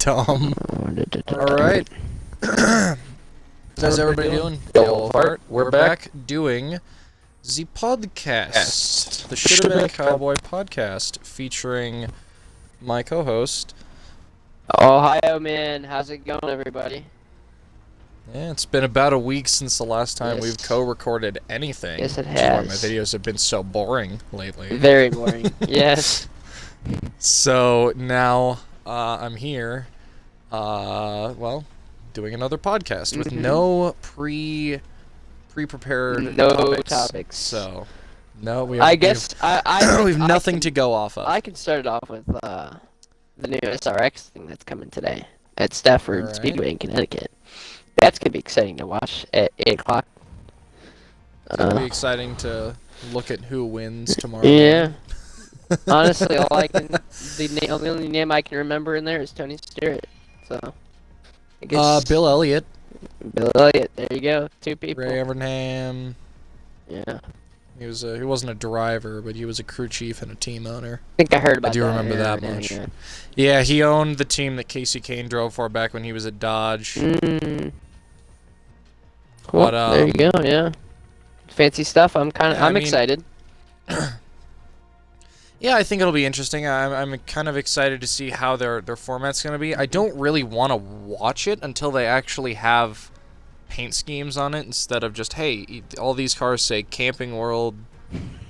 dumb. Alright. How's everybody doing? We're back doing the podcast. The Should Have Been a Cowboy podcast featuring my co-host. Ohio, man. How's it going, everybody? Yeah, it's been about a week since the last time we've co-recorded anything. Yes, it Which is why has. my videos have been so boring lately. Very boring. Yes. So now I'm here, well, doing another podcast with no pre-prepared topics. So, no, we. I guess we have nothing to go off of. I can start it off with the new SRX thing that's coming today at Stafford Speedway in Connecticut. That's gonna be exciting to watch at 8 o'clock. It's gonna be exciting to look at who wins tomorrow. Yeah. Honestly, the only name I can remember in there is Tony Stewart. So, I guess Bill Elliott. Bill Elliott. There you go. Two people. Ray Evernham. Yeah. He wasn't a driver, but he was a crew chief and a team owner. I think I heard about that. I do remember that much. Yeah, he owned the team that Casey Kane drove for back when he was at Dodge. Cool. But, there you go. Yeah. Fancy stuff. I'm excited. Yeah, I think it'll be interesting. I'm kind of excited to see how their format's going to be. I don't really want to watch it until they actually have paint schemes on it instead of just, hey, all these cars say Camping World,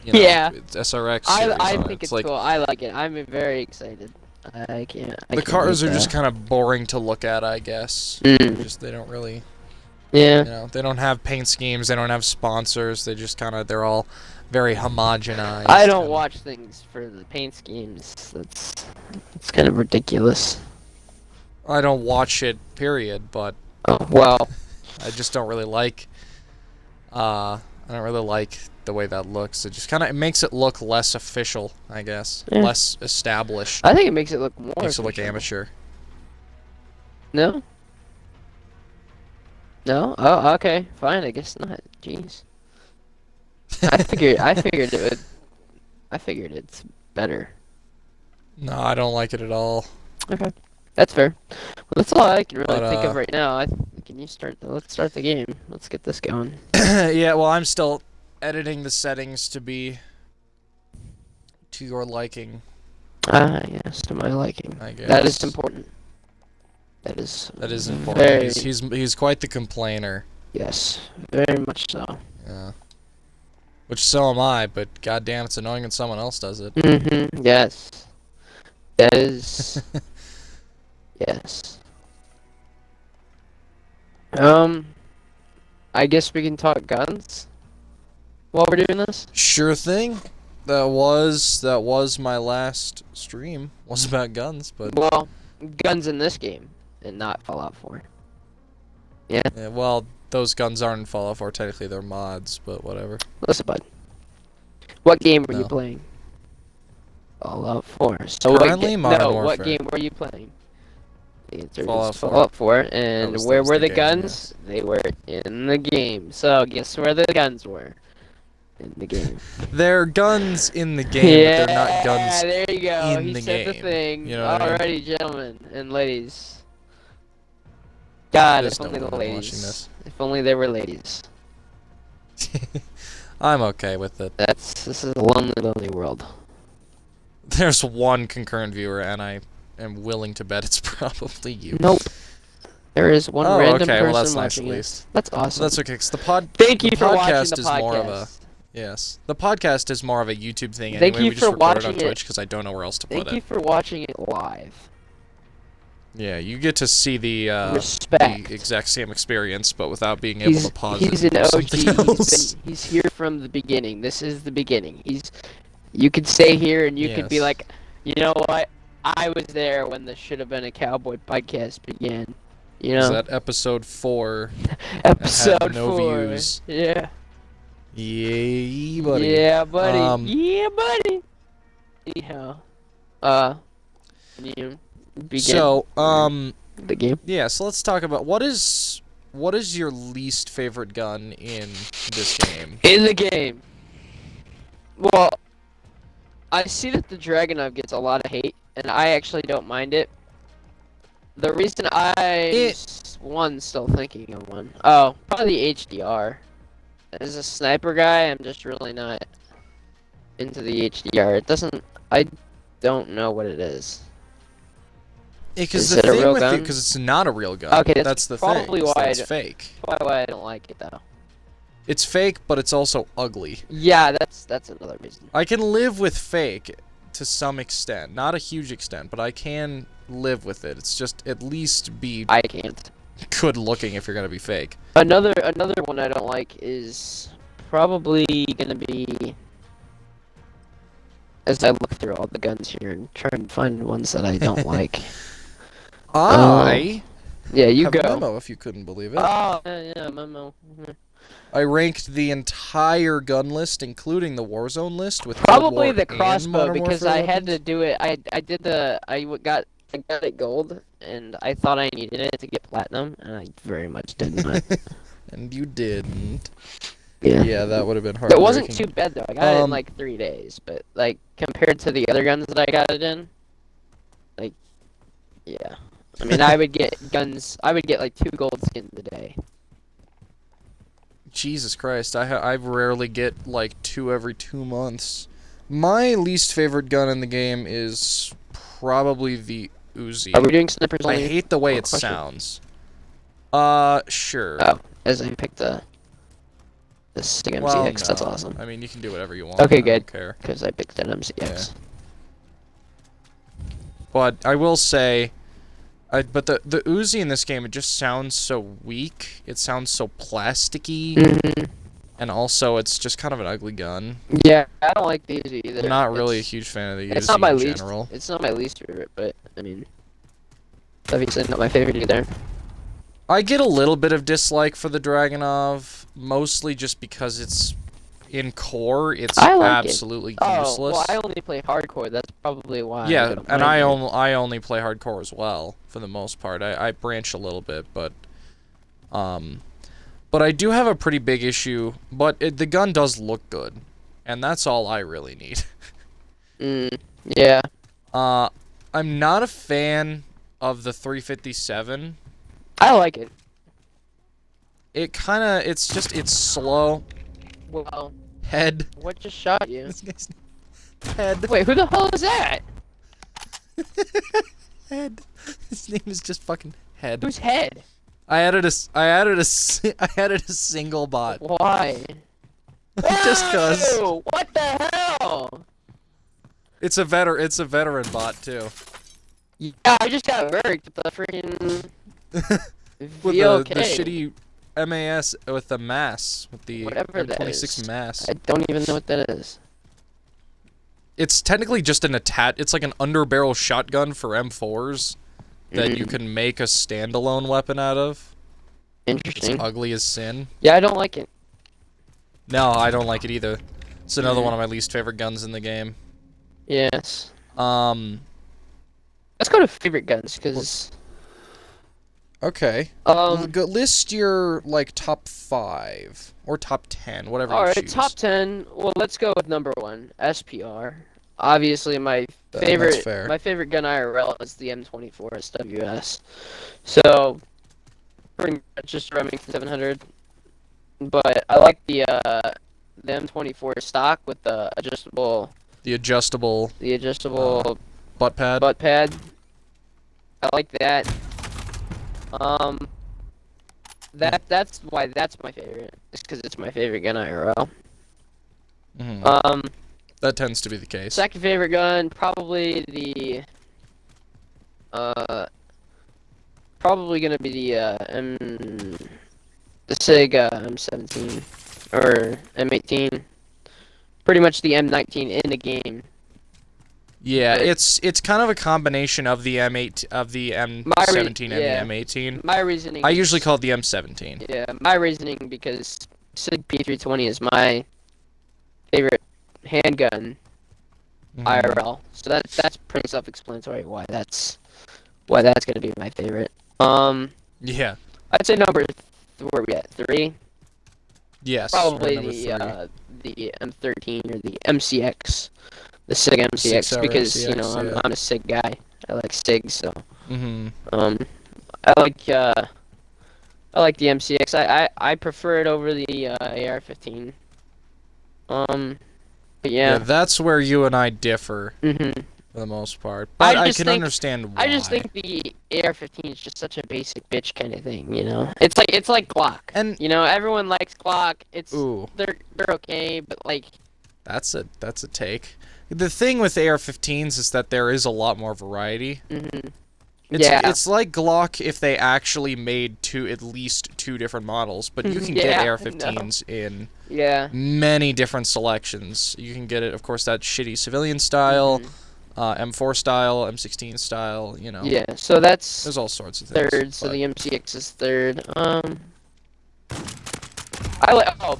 yeah, it's SRX. I think it's cool. I like it. I'm very excited. The cars are just kind of boring to look at, I guess. They don't really. Yeah. They don't have paint schemes. They don't have sponsors. They just they're all very homogenized. I don't watch things for the paint schemes. It's kind of ridiculous. I don't watch it, period. But well, I just don't really like. I don't really like the way that looks. It just it makes it look less official, I guess, less established. I think it makes it look more. Makes it look amateur. No. No? Oh, okay. Fine. I guess not. Jeez. I figured it's better. No, I don't like it at all. Okay. That's fair. Well, that's all I can really think of right now. Let's start the game. Let's get this going. Yeah, well, I'm still editing the settings to be to your liking. Yes, to my liking. I guess. That is important. That is important. He's quite the complainer. Yes, very much so. Yeah. Which so am I, but goddamn, it's annoying when someone else does it. Yes. That is. Yes. I guess we can talk guns while we're doing this. Sure thing. That was my last stream. Was about guns, but well, guns in this game and not Fallout 4. Yeah. Well, those guns aren't in Fallout 4. Technically, they're mods, but whatever. Listen, bud. What game were you playing? Fallout 4. So currently, Modern Warfare. What game were you playing? The answer is 4. Fallout 4. And where were the guns? Yeah. They were in the game. So guess where the guns were? In the game. They're guns in the game, but they're not guns there you go. in He the said game. The thing. You know what I mean? Alrighty, gentlemen and ladies. God, if only the ladies. If only they were ladies. I'm okay with it. This is a lonely, lonely world. There's one concurrent viewer, and I am willing to bet it's probably you. Nope. There is one random person well, that's watching nice at least. That's awesome. That's okay, because Thank you for watching the podcast. More of a, yes. The podcast is more of a YouTube thing Thank anyway. you we just for record watching it on Twitch because I don't know where else to put it. Thank you for watching it live. Yeah, you get to see the exact same experience, but without being able to pause it. He's an OG. He's here from the beginning. This is the beginning. You could stay here and you could be like, you know what? I was there when the Should Have Been a Cowboy podcast began. You know? Is that episode 4? Episode had no 4. views. Yeah. Yeah, buddy. Yeah, buddy. Yeah, buddy. Anyhow, you begin. So, the game. Yeah, so let's talk about what is your least favorite gun in this game? In the game. Well, I see that the Dragunov gets a lot of hate, and I actually don't mind it. The reason I'm still thinking of one. Oh, probably the HDR. As a sniper guy, I'm just really not into the HDR. It doesn't. I don't know what it is. Because Is the it a thing real with gun? it, because it's not a real gun. Okay, that's the probably thing. why It's fake. Probably why I don't like it though. It's fake, but it's also ugly. Yeah, that's another reason. I can live with fake to some extent, not a huge extent, but I can live with it. It's just at least be I can't. good looking if you're gonna be fake. Another one I don't like is probably gonna be, as I look through all the guns here and try and find ones that I don't like. Yeah, you have go. a memo if you couldn't believe it. Oh, yeah, memo. I ranked the entire gun list, including the Warzone list, with Probably Cold War the crossbow, and because Modern I Warfare had to weapons. do it. I got it gold, and I thought I needed it to get platinum, and I very much did not. And you didn't. Yeah. Yeah, that would have been hard. It wasn't too bad though. I got it in like 3 days, but like compared to the other guns that I got it in, like, yeah. I mean, I would get like 2 gold skins a day. Jesus Christ, I rarely get like 2 every 2 months. My least favorite gun in the game is probably the Uzi. Are we doing snipers I only? hate the way it Question? sounds. Sure. Oh, as I picked the SIG MCX, Well, that's no. awesome. I mean, you can do whatever you want. Okay, I good. don't care. Because I picked an MCX. But I will say, but the Uzi in this game, it just sounds so weak. It sounds so plasticky, and also it's just kind of an ugly gun. Yeah, I don't like these either. I'm not really a huge fan of the It's Uzi not my in least. general. It's not my least favorite, but I mean, obviously not my favorite either. I get a little bit of dislike for the Dragunov, mostly just because it's in core. It's absolutely useless. Oh, well, I only play hardcore. That's probably why. Yeah, and I only play hardcore as well for the most part. I branch a little bit, but I do have a pretty big issue. But the gun does look good, and that's all I really need. Yeah. I'm not a fan of the 357. I like it. It's slow. Well, Head. what just shot you? This guy's Head. Wait, who the hell is that? Head. His name is just fucking Head. Whose head? I added a single bot. Why? Just cause. Ew, what the hell? It's a veteran bot too. Yeah, I just got worked with the freaking With VLK. the shitty MAS with the mass, with the Whatever that M26 is. mass. I don't even know what that is. It's technically just it's like an underbarrel shotgun for M4s that you can make a standalone weapon out of. Interesting. It's ugly as sin. Yeah, I don't like it. No, I don't like it either. It's another one of my least favorite guns in the game. Yes. Let's go to favorite guns, because... Okay. List your, like, top 5. Or top 10, whatever you choose. Alright, top 10. Well, let's go with number 1. SPR. Obviously, my favorite gun IRL is the M24 SWS. So, pretty much just Remington 700. But I like the M24 stock with the adjustable... The adjustable butt pad. I like that. That's why that's my favorite. It's because it's my favorite gun IRL. That tends to be the case. Second favorite gun, probably gonna be the SIG M17 or M18. Pretty much the M19 in the game. Yeah, it's kind of a combination of the M17 and the M18. My reasoning. I usually call it the M17. Yeah, my reasoning, because SIG P320 is my favorite handgun IRL. So that's pretty self-explanatory why that's gonna be my favorite. Yeah. I'd say number where are we at? 3. Yes. Probably the M13 or the MCX, the SIG MCX, because MCX, you know I'm a SIG guy. I like SIG, so I like the MCX. I prefer it over the AR-15. But Yeah, yeah. that's where you and I differ for the most part. But I can understand why. I just think the AR-15 is just such a basic bitch kind of thing, you know. It's like Glock, and you know. Everyone likes Glock. ooh, they're okay, but like that's a take. The thing with AR-15s is that there is a lot more variety. It's like Glock if they actually made at least two different models, but you can get AR-15s in many different selections. You can get it, of course, that shitty civilian style, M4 style, M16 style, you know. Yeah, so there's all sorts of things. Third, so the MCX is third. Oh,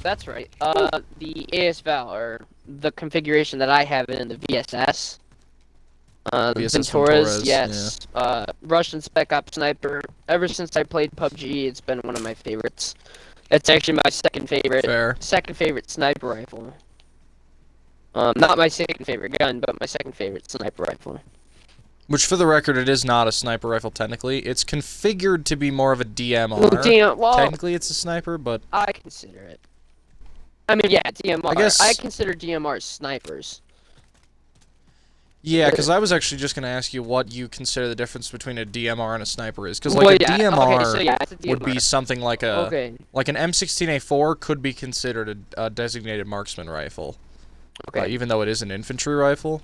that's right. The ASVAL, or the configuration that I have in the VSS. Venturas, yes. Yeah. Russian Spec Ops Sniper. Ever since I played PUBG, it's been one of my favorites. It's actually my second favorite. Second favorite sniper rifle. Not my second favorite gun, but my second favorite sniper rifle. Which, for the record, it is not a sniper rifle technically. It's configured to be more of a DMR. Well, technically, it's a sniper, but I consider it. I mean, yeah, DMR. I consider DMRs snipers. Yeah, because I was actually just going to ask you what you consider the difference between a DMR and a sniper is. Because like a DMR would be something like like an M16A4 could be considered a designated marksman rifle. Okay. Even though it is an infantry rifle.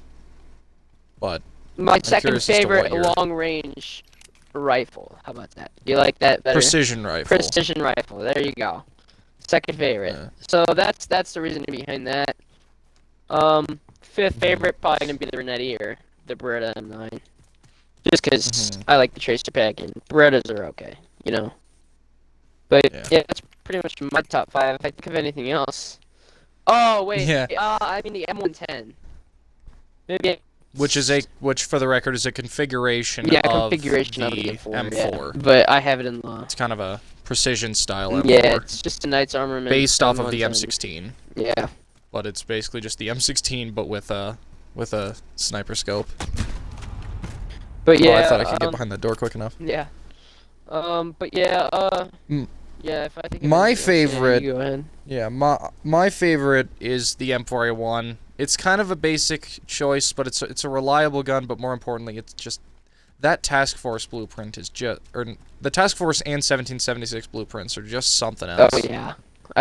But my second favorite long-range rifle. How about that? Do you like that better? Precision rifle. Precision rifle. There you go. Second favorite. Yeah. So that's the reason behind that. Fifth favorite probably gonna be the Renetti or the Beretta M9, just because I like the tracer pack and Berettas are okay, you know. But yeah, that's pretty much my top 5. If I think of anything else, oh wait, I mean the M110. Maybe which for the record is a configuration. Yeah, of configuration of the M4. Yeah. But I have it in the. It's kind of a precision style M4. Yeah, it's just a Knight's Armament based off of the M16. Yeah. But it's basically just the M16, but with a sniper scope. But yeah, I thought I could get behind that door quick enough. Yeah. But yeah, yeah. If I think my favorite, go ahead. Yeah, my favorite is the M4A1. It's kind of a basic choice, but it's a reliable gun. But more importantly, it's just that Task Force blueprint is the Task Force and 1776 blueprints are just something else. Oh yeah,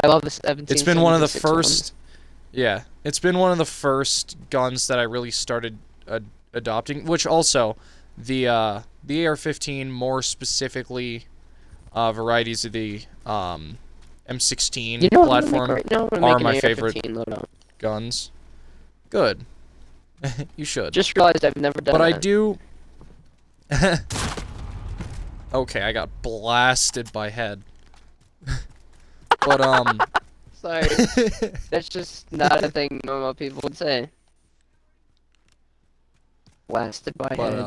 I love the 1776. It's been one of the first. Yeah, it's been one of the first guns that I really started adopting, which also, the AR-15, more specifically, varieties of the M16 platform are my favorite guns. Good. You should. Just realized I've never done that. But I do... Okay, I got blasted by head. But, Sorry. That's just not a thing normal people would say. Blasted by head.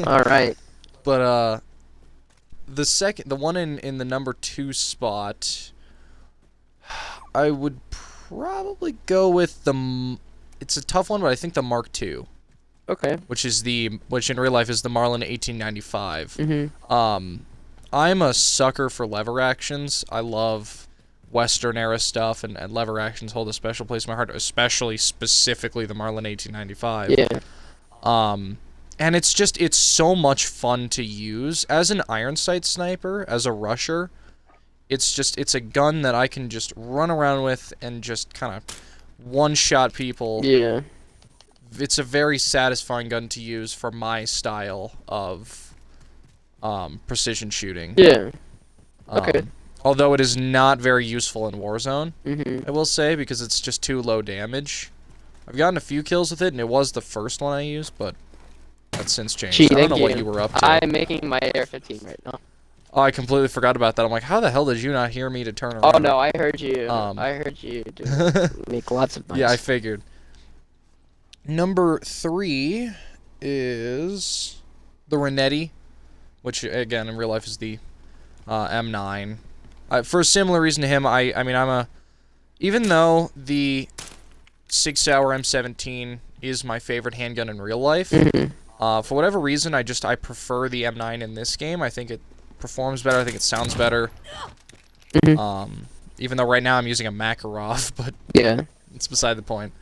Alright. But, the one in the number 2 spot, I would probably go with it's a tough one, but I think the Mark II. Okay. Which in real life is the Marlin 1895. I'm a sucker for lever actions. I love Western era stuff, and lever actions hold a special place in my heart, specifically the Marlin 1895. Yeah. And it's so much fun to use as an iron sight sniper, as a rusher. It's a gun that I can just run around with and just kind of one-shot people. Yeah. It's a very satisfying gun to use for my style of precision shooting. Yeah. Okay. Although it is not very useful in Warzone, I will say, because it's just too low damage. I've gotten a few kills with it, and it was the first one I used, but that's since changed. I don't know what you were up to. I'm making my AR-15 right now. Oh, I completely forgot about that. I'm like, how the hell did you not hear me to turn around? Oh no, I heard you. I heard you make lots of noise. Yeah, I figured. Number 3 is the Renetti, which again in real life is the M9. For a similar reason to him, I mean even though the SIG Sauer M17 is my favorite handgun in real life, For whatever reason, I prefer the M9 in this game. I think it performs better. I think it sounds better. Even though right now I'm using a Makarov, but yeah, it's beside the point.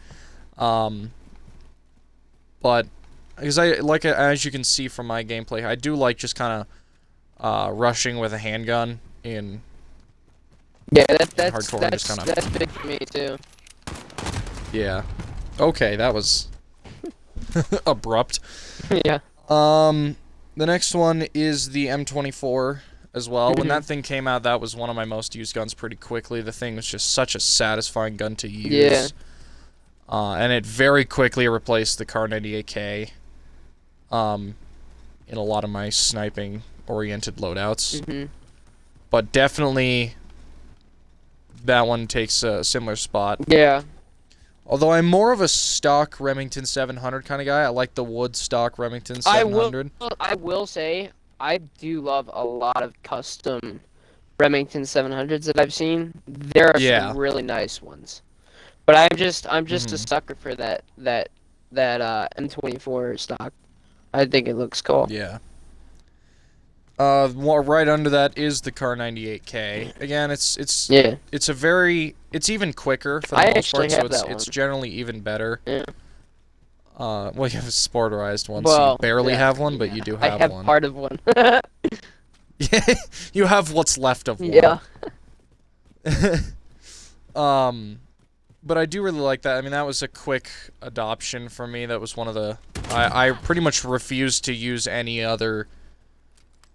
But because as you can see from my gameplay, I do like just kind of rushing with a handgun in. Yeah, that's big for me too. Yeah. Okay, that was abrupt. Yeah. The next one is the M24 as well. When that thing came out, that was one of my most used guns pretty quickly. The thing was just such a satisfying gun to use. Yeah. And it very quickly replaced the Kar 98K in a lot of my sniping-oriented loadouts. But definitely that one takes a similar spot. Yeah. Although I'm more of a stock Remington 700 kind of guy. I like the wood stock Remington 700. I will say, I do love a lot of custom Remington 700s that I've seen. There are some really nice ones. But I'm just a sucker for that M24 stock. I think it looks cool. Yeah. Right under that is the Kar 98K. Again, it's even quicker for the most part, so it's generally even better. Yeah. Well, you have a sporterized one, so you barely have one, but you do have one. I have part of one. Yeah, you have what's left of one. Yeah. But I do really like that. I mean, that was a quick adoption for me. That was one of the... I pretty much refused to use any other,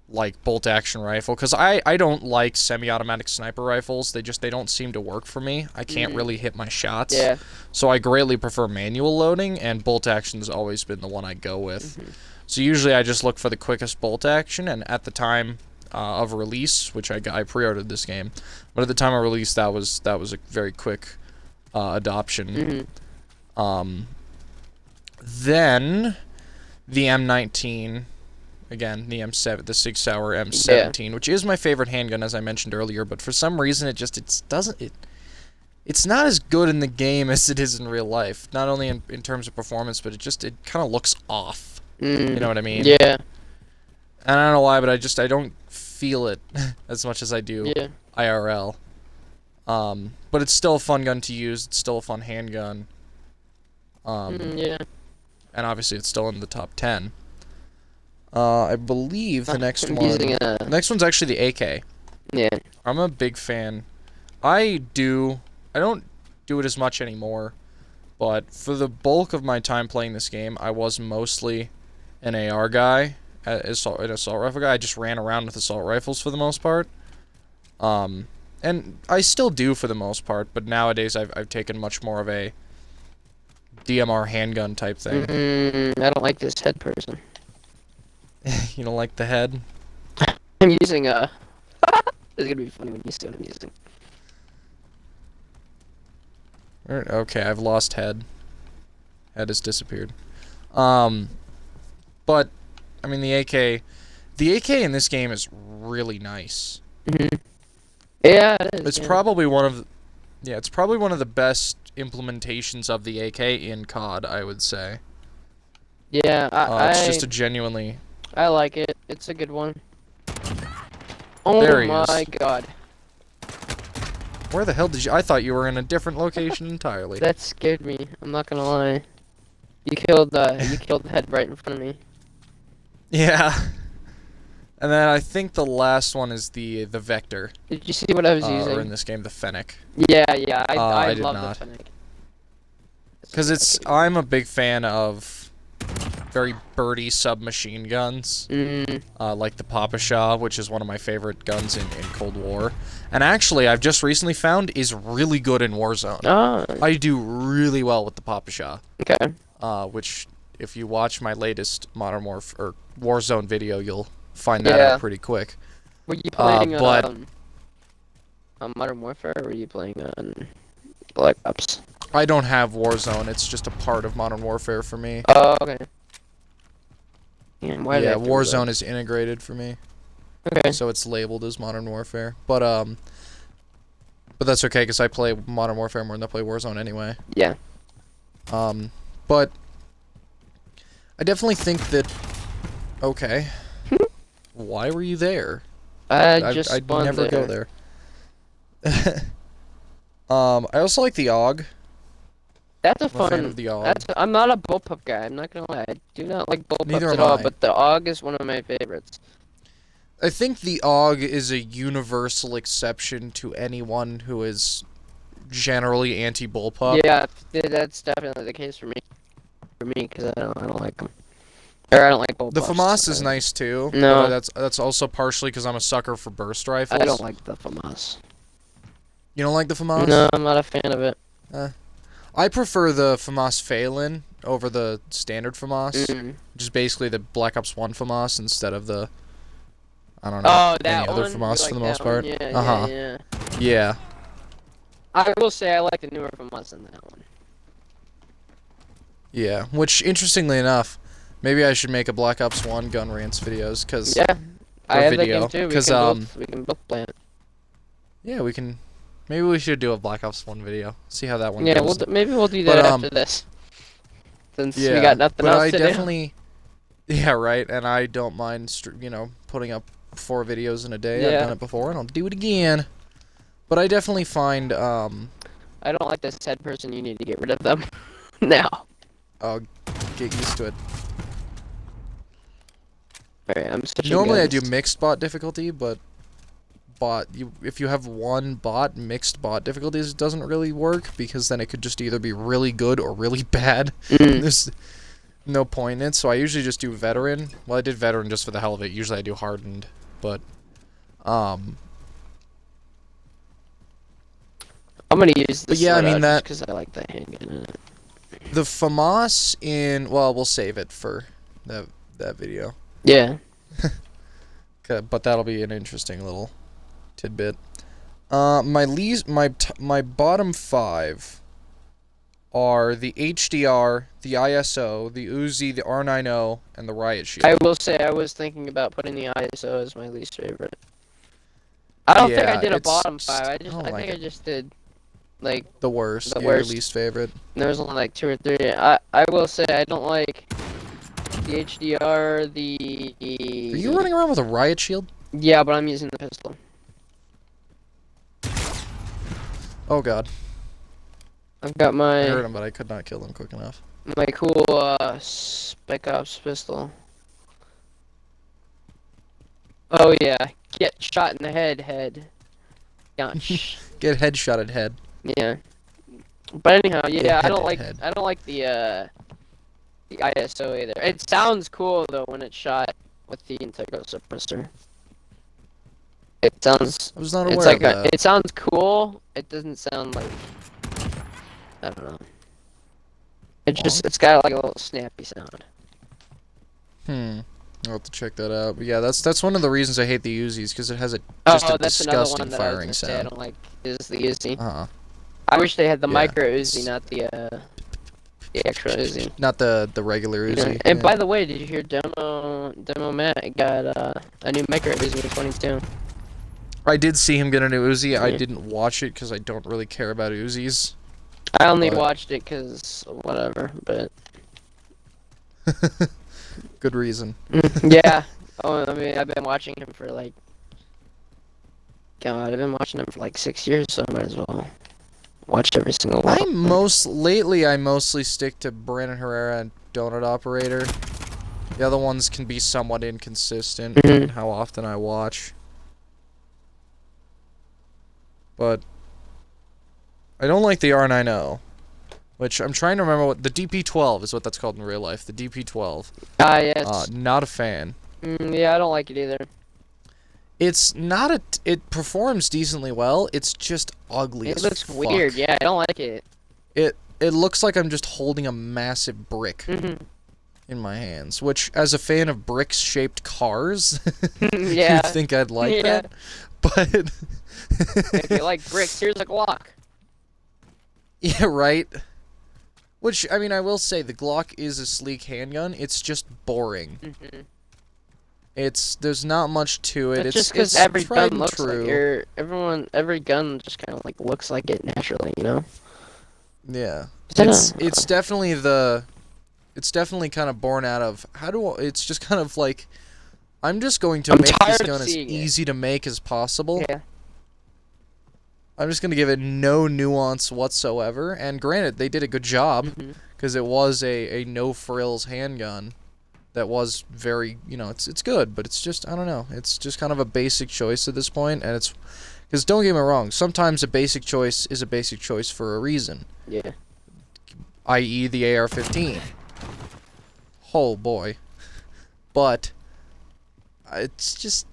like, bolt-action rifle, because I don't like semi-automatic sniper rifles. They don't seem to work for me. I can't really hit my shots. Yeah. So I greatly prefer manual loading, and bolt-action has always been the one I go with. So usually I just look for the quickest bolt-action, and at the time of release, which I pre-ordered this game, but at the time of release, that was a very quick adoption. Then the M19, again, the SIG Sauer M17, which is my favorite handgun, as I mentioned earlier, but for some reason it's not as good in the game as it is in real life. Not only in terms of performance, but it kind of looks off. You know what I mean? Yeah. And I don't know why, but I don't feel it as much as I do IRL. But it's still a fun gun to use. It's still a fun handgun. And obviously it's still in the top 10. I believe the next one... The next one's actually the AK. Yeah. I'm a big fan. I don't do it as much anymore, but for the bulk of my time playing this game, I was mostly an AR guy, an assault rifle guy. I just ran around with assault rifles for the most part. And I still do for the most part, but nowadays I've taken much more of a DMR handgun type thing. I don't like this head person. You don't like the head? I'm using a... It's gonna be funny when you see what I'm using. Okay, I've lost head. Head has disappeared. But, I mean, the AK in this game is really nice. Yeah, it is. It's probably one of the best implementations of the AK in COD, I would say. Yeah, it's just a genuinely... I like it. It's a good one. Oh my god. Where the hell did you... I thought you were in a different location entirely. That scared me. I'm not gonna lie. You killed the head right in front of me. Yeah. And then I think the last one is the Vector. Did you see what I was using? Or in this game, the Fennec. Yeah, I love not. the Fennec. Because I'm a big fan of very birdy submachine guns. Like the Papa-Shah, which is one of my favorite guns in Cold War. And actually, I've just recently found is really good in Warzone. Oh. I do really well with the Papa-Shah. Okay. Which, if you watch my latest Modern Warfare or Warzone video, you'll find that out pretty quick. Were you playing on Modern Warfare, or were you playing on Black Ops? I don't have Warzone. It's just a part of Modern Warfare for me. Oh, okay. Yeah, Warzone is integrated for me. Okay. So it's labeled as Modern Warfare. But that's okay, because I play Modern Warfare more than I play Warzone anyway. Yeah. But I definitely think that... Okay. Why were you there? I'd never go there. I also like the AUG. That's a I'm a fan fun. of the AUG. I'm not a bullpup guy. I'm not gonna lie. I do not like bullpups Neither at am all. I. But the AUG is one of my favorites. I think the AUG is a universal exception to anyone who is generally anti-bullpup. Yeah, that's definitely the case for me. Because I don't like them. Or I don't like bullpups. The FAMAS is nice too. No, but that's also partially because I'm a sucker for burst rifles. I don't like the FAMAS. You don't like the FAMAS? No, I'm not a fan of it. I prefer the FAMAS Phelan over the standard FAMAS, which is basically the Black Ops 1 FAMAS instead of the, I don't know, any other FAMAS for the most part. Yeah. Yeah. I will say I like the newer FAMAS than that one. Yeah, which, interestingly enough, maybe I should make a Black Ops 1 gun rants videos, because... Yeah, I have video, that game too. We can both play it. Yeah, we can... Maybe we should do a Black Ops 1 video. See how that one goes. Yeah, maybe we'll do that after this. Since we got nothing else to do. Yeah, right, and I don't mind, putting up 4 videos in a day. I've done it before, and I'll do it again. But I definitely find, I don't like this head person. You need to get rid of them. now. I'll get used to it. Alright, I'm such Normally I do mixed bot difficulty, but if you have one bot, mixed bot difficulties doesn't really work, because then it could just either be really good or really bad. There's no point in it, so I usually just do veteran. Well, I did veteran just for the hell of it. Usually I do hardened, but I'm gonna use this. Yeah, I mean that because I like the handgun in it. The FAMAS well, we'll save it for that video. Yeah. But that'll be an interesting little tidbit. My bottom 5 are the HDR, the ISO, the Uzi, the R90, and the Riot Shield. I will say I was thinking about putting the ISO as my least favorite. I don't think I did a bottom 5. I think I just did like the worst. Your least favorite. There was only like 2 or 3. I will say I don't like the HDR. Are you running around with a Riot Shield? Yeah, but I'm using the pistol. Oh god. I've got my... I heard him, but I could not kill him quick enough. My cool Spec Ops pistol. Oh yeah, get shot in the head. Gosh. Get headshotted head. Yeah. But anyhow, yeah, I don't like the ISO either. It sounds cool though when it's shot with the integral suppressor. It sounds... I was not aware of that. It sounds cool. It doesn't sound like... I don't know. It's got like a little snappy sound. I'll have to check that out. But yeah, that's one of the reasons I hate the Uzis, because it has just a disgusting firing sound. I don't like is the Uzi. Uh-huh. I wish they had the micro Uzi, not the extra Uzi. Not the regular Uzi. Yeah. And by the way, did you hear Demo Matt got a new micro Uzi in 22? I did see him get a new Uzi. I didn't watch it because I don't really care about Uzis. I only watched it because whatever, but... Good reason. Yeah. Oh, I mean, I've been watching him for like... God, I've been watching him for like 6 years, so I might as well watch every single one. Lately, I mostly stick to Brandon Herrera and Donut Operator. The other ones can be somewhat inconsistent in how often I watch. But I don't like the R90, which I'm trying to remember what the DP12 is what that's called in real life. The DP12. Ah, yes. Not a fan. Yeah, I don't like it either. It's not it performs decently well. It's just ugly as fuck. It looks weird. Yeah, I don't like it. It looks like I'm just holding a massive brick in my hands, which, as a fan of bricks-shaped cars, you'd think I'd like that. But if you like bricks, here's a Glock. Yeah, right. Which, I mean, I will say, the Glock is a sleek handgun. It's just boring. There's not much to it. It's just because every gun looks like every gun just kind of like looks like it naturally, you know? Yeah. It's definitely the it's definitely kind of born out of it's just kind of like I'm just going to make this gun as easy to make as possible. Yeah. I'm just going to give it no nuance whatsoever. And granted, they did a good job because it was a no frills handgun that was very, it's good, but it's just, I don't know. It's just kind of a basic choice at this point, and it's because don't get me wrong, sometimes a basic choice is a basic choice for a reason. Yeah. I.e. the AR-15. Oh boy. But it's just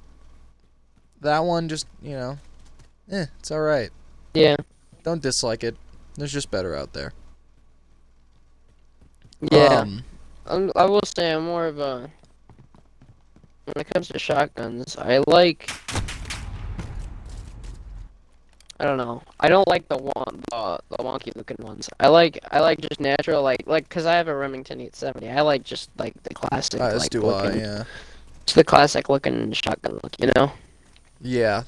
that one just, it's all right. Yeah. Don't dislike it. There's just better out there. Yeah. I will say I'm more of a, when it comes to shotguns, I don't know. I don't like the wonky looking ones. I like just natural, cause I have a Remington 870. I like just the classic As do I, looking, yeah. just the classic looking shotgun look, Yeah.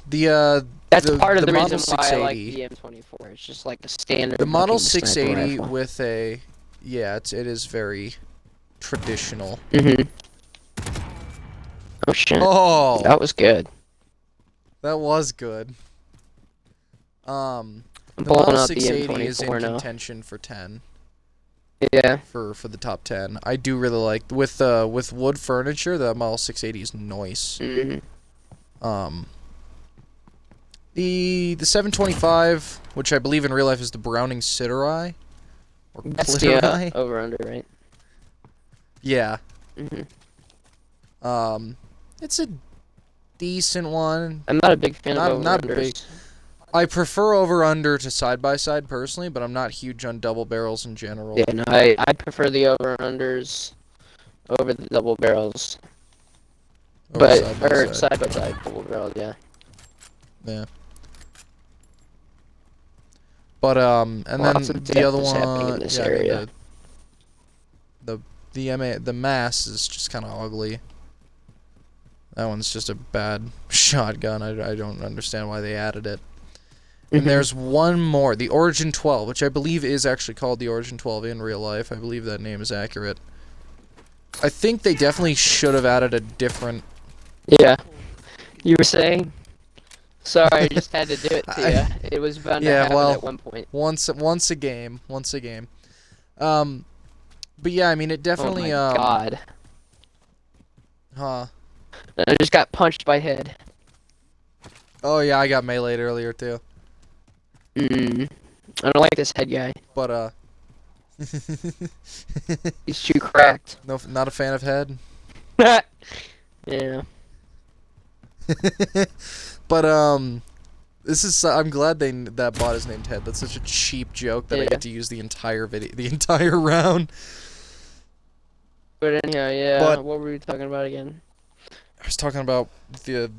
That's part of the reason why I like 680. the M24. It's just like a standard. The Model looking 680 rifle. with a, it is very traditional. Oh shit. Oh, That was good. that was good. The I'm Model pulling out the 680 is in M24 now. contention for 10. Yeah. For the top 10. I do really like with wood furniture. The Model 680 is nice. The 725, which I believe in real life is the Browning Sitterai or That's Clitterai. the over under, right? Yeah. It's a decent one. I'm not a big fan of over Not unders. big. I prefer over under to side by side personally, but I'm not huge on double barrels in general. Yeah, no, I prefer the over unders over the double barrels. Over Side by side double barrels, yeah. Yeah. But and Lots then of the other deaths happening in one, this I mean, area. the mass is just kind of ugly. That one's just a bad shotgun. I don't understand why they added it. And there's one more, the Origin 12, which I believe is actually called the Origin 12 in real life. I believe that name is accurate. I think they definitely should have added a different... Yeah. You were saying? Sorry, I just had to do it to you. It was bound to happen at one point. Once a game. But yeah, I mean, it definitely... Oh my god. Huh. I just got punched by head. Oh yeah, I got meleeed earlier too. I don't like this head guy. But He's too cracked. no, not a fan of head. Yeah. But this is I'm glad that bot is named Head. That's such a cheap joke that I get to use the entire round. But anyhow, yeah. But- what were we talking about again? I was talking about the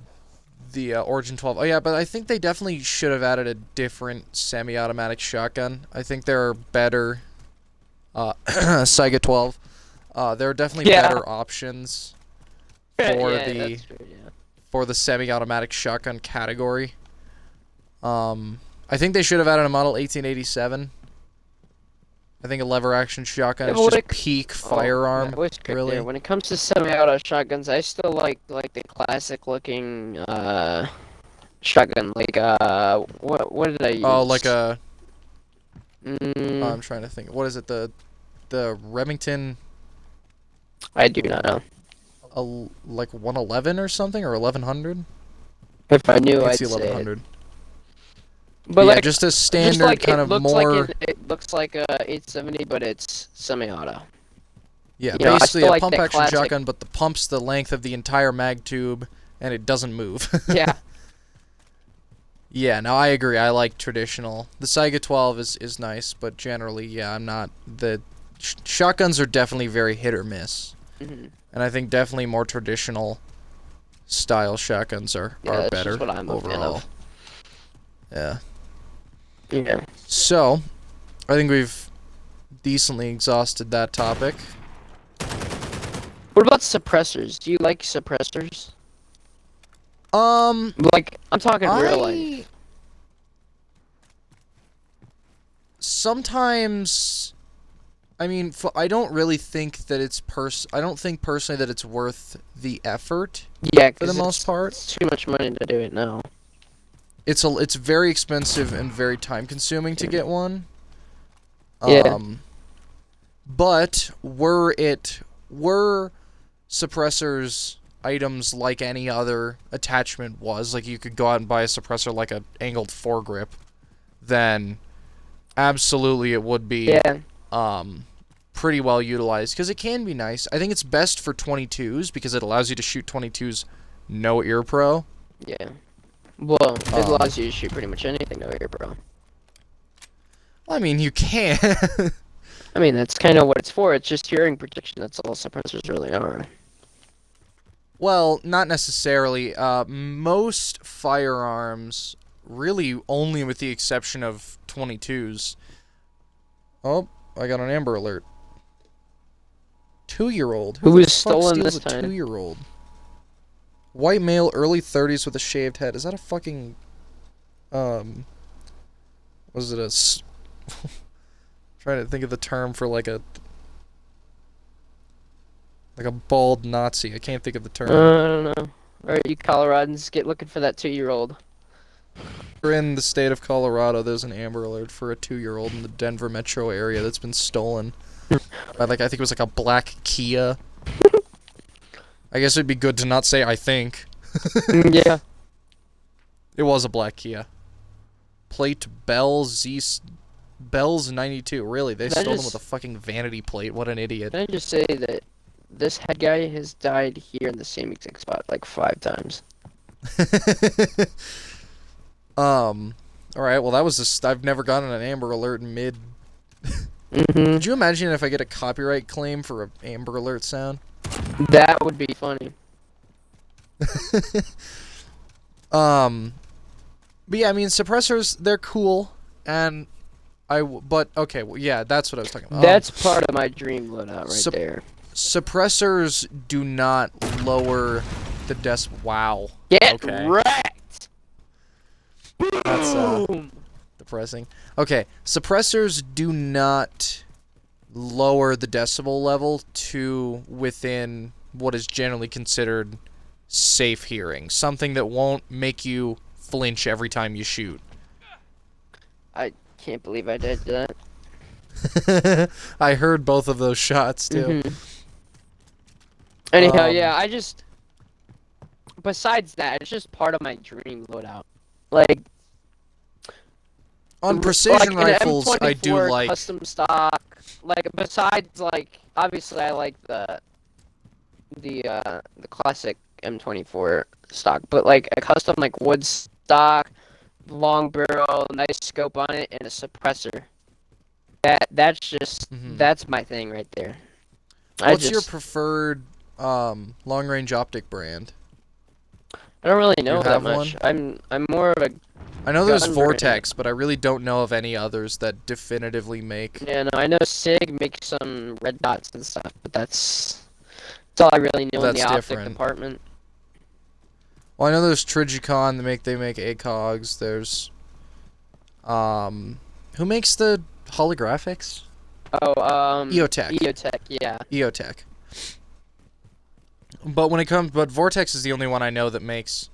Origin 12. Oh yeah, but I think they definitely should have added a different semi-automatic shotgun. I think there are better SIG 12. There are definitely better options for that's true, yeah. for the semi-automatic shotgun category. I think they should have added a Model 1887. I think a lever-action shotgun is just peak firearm. Really. When it comes to semi-auto shotguns, I still like the classic-looking shotgun. Like what did I use? Oh, like a. I'm trying to think. What is it? The Remington. I do not know. Like 111 or something, or 1100. If I knew, I'd see say 1100. it. But yeah, like just a standard kind of more. It looks like a 870, but it's semi-auto. Yeah, You know, basically a like pump that action classic- shotgun, but the pump's the length of the entire mag tube, and it doesn't move. Yeah. Yeah, no, I agree. I like traditional. The SIG 12 is nice, but generally, yeah, I'm not. The shotguns are definitely very hit or miss. And I think definitely more traditional style shotguns are that's better just what I'm a fan overall. of. Yeah. Yeah. So, I think we've decently exhausted that topic. What about suppressors? Do you like suppressors? Like, I'm talking real life. Sometimes, I mean, I don't really think that it's I don't think personally that it's worth the effort. Yeah, for the most part, it's too much money to do it now. It's very expensive and very time consuming to get one. Yeah. But were suppressors items like any other attachment was, like you could go out and buy a suppressor like a angled foregrip, then absolutely it would be pretty well utilized, because it can be nice. I think it's best for 22s because it allows you to shoot 22s no ear pro. Yeah. Well, it allows you to shoot pretty much anything no ear pro. Well, I mean, you can. I mean, that's kind of what it's for. It's just hearing protection. That's all suppressors really are. Well, not necessarily. Most firearms, really only with the exception of 22s. Oh, I got an Amber Alert. 2-year-old. Who was stolen this time? 2-year-old. White male, early 30s with a shaved head. Is that a fucking... was it a... trying to think of the term for like a bald Nazi. I can't think of the term. I don't know. Alright, you Coloradans, get looking for that 2-year-old. We're in the state of Colorado. There's an Amber Alert for a 2-year-old in the Denver metro area that's been stolen by, like, I think it was like a black Kia. I guess it'd be good to not say I think. Yeah. It was a black Kia. Plate Bell's 92. Really? They stole them with a fucking vanity plate. What an idiot. Can I just say that this head guy has died here in the same exact spot like 5 times. Alright, well that was just... I've never gotten an Amber Alert mid... Could you imagine if I get a copyright claim for an Amber Alert sound? That would be funny. But yeah, I mean, suppressors, they're cool, and but, okay, well, yeah, that's what I was talking about. That's part of my dream loadout right there. Suppressors do not lower the decibel. Wow. Get wrecked! That's, depressing. Okay, suppressors do not lower the decibel level to within what is generally considered safe hearing. Something that won't make you flinch every time you shoot. I can't believe I did that. I heard both of those shots, too. Anyhow, yeah, I just... Besides that, it's just part of my dream loadout. Like... On precision rifles, I do like... custom stock. Like, besides, like... Obviously, I like the classic M24 stock. But, like, a custom, like, wood stock, long barrel, nice scope on it, and a suppressor. That's just... That's my thing right there. What's your preferred long-range optic brand? I don't really know that much. I'm more of a... I know there's Vortex, but I really don't know of any others that definitively make... Yeah, no, I know SIG makes some red dots and stuff, but that's all I really know in the optic department. Well, I know there's Trigicon, they make ACOGs, there's... who makes the holographics? Oh, EOTech. EOTech, yeah. EOTech. But Vortex is the only one I know that makes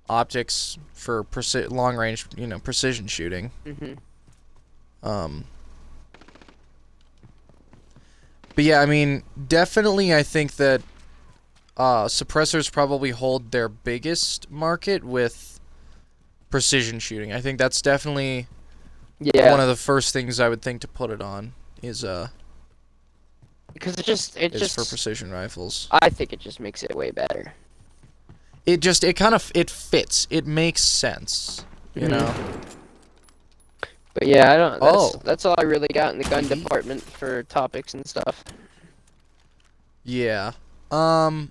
optics for long range, precision shooting. But yeah, I mean, definitely I think that suppressors probably hold their biggest market with precision shooting. I think that's definitely one of the first things I would think to put it on is because it just for precision rifles. I think it just makes it way better. It fits. It makes sense, you know. But yeah, I don't. That's all I really got in the gun department for topics and stuff. Yeah. Yeah,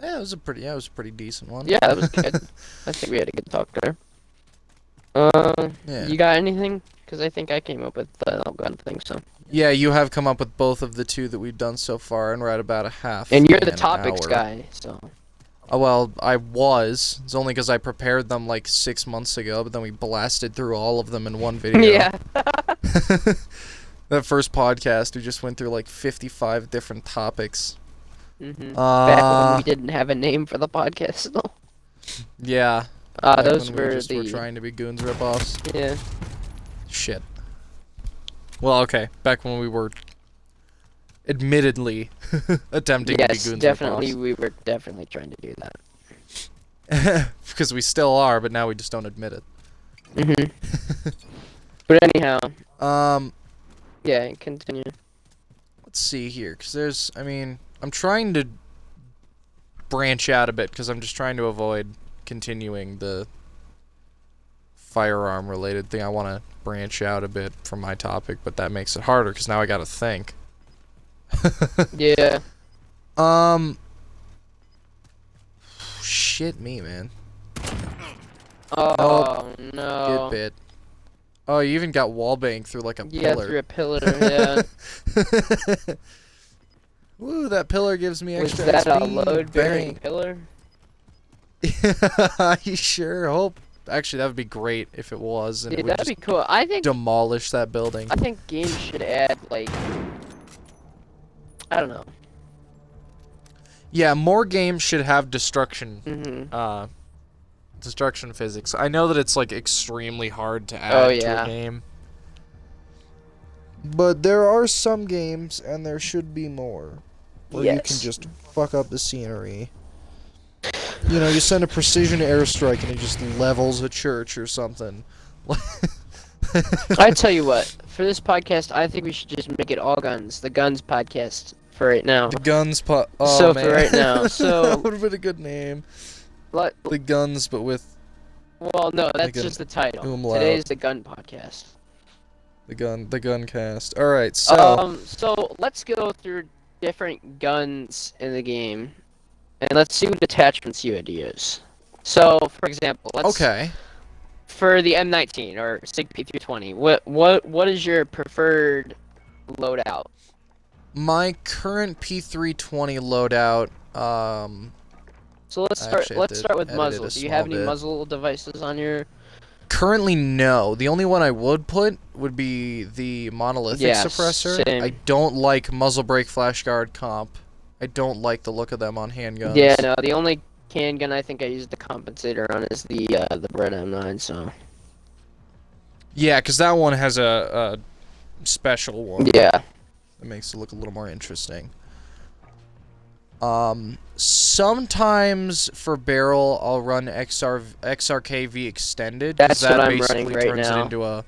it was a pretty decent one. Yeah, that was good. I think we had a good talk there. Yeah. You got anything? Because I think I came up with the gun thing, so. Yeah, you have come up with both of the two that we've done so far, and we're at about a half. And you're the topics guy, so. Oh, well, I was. It's only because I prepared them like 6 months ago, but then we blasted through all of them in one video. Yeah. That first podcast, we just went through like 55 different topics. Back when we didn't have a name for the podcast, though. Yeah. Those when were we're trying to be goons ripoffs. Yeah. Shit. Well, okay. Back when we were admittedly attempting to be goons definitely, ripoffs. we were definitely trying to do that. Because we still are, but now we just don't admit it. But anyhow. Yeah, continue. Let's see here, because I'm trying to branch out a bit, because I'm just trying to avoid continuing the firearm-related thing. I want to branch out a bit from my topic, but that makes it harder, because now I gotta think. Yeah. Shit me, man. Oh, no. Get bit. Oh, you even got wallbang through like a pillar. Yeah, through a pillar, yeah. Woo, that pillar gives me extra Was that XP. a load-bearing pillar? You sure hope. Actually, that would be great if it was. And Dude, it would that'd just be cool. I think demolish that building. I think games should add, like, I don't know. Yeah, more games should have destruction. Destruction physics. I know that it's like extremely hard to add to a game. But there are some games, and there should be more, where you can just fuck up the scenery. You know, you send a precision airstrike and it just levels a church or something. I tell you what, for this podcast, I think we should just make it all guns. The guns podcast for right now. The guns oh, so man. For right now, so that would have been a good name. The guns, but with. Well, no, that's just the title. Today is the gun podcast. The gun cast. All right, so. So let's go through different guns in the game, and let's see what attachments you would use. So, for example, for the M9 or SIG P320, what is your preferred loadout? My current P320 loadout. So let's start with muzzle. Do you have any muzzle devices on your? Currently, no. The only one I would put would be the monolithic suppressor. Same. I don't like muzzle brake flash guard comp. I don't like the look of them on handguns. Yeah, no. The only handgun I think I use the compensator on is the Beretta M9. So. Yeah, because that one has a special one. Yeah. It makes it look a little more interesting. Sometimes for barrel, I'll run XRKV extended. That's what I'm running right now.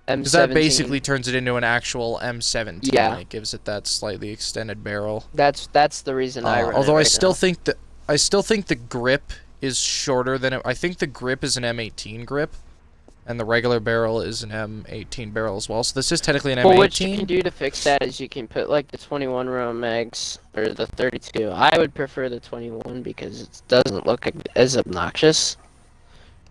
Because that basically turns it into an actual M17. Yeah. It gives it that slightly extended barrel. That's the reason I run although it I still think the grip is shorter than it. I think the grip is an M18 grip. And the regular barrel is an M18 barrel as well. So this is technically an M18. Well, what you can do to fix that is you can put like the 21 round mags or the 32. I would prefer the 21 because it doesn't look as obnoxious.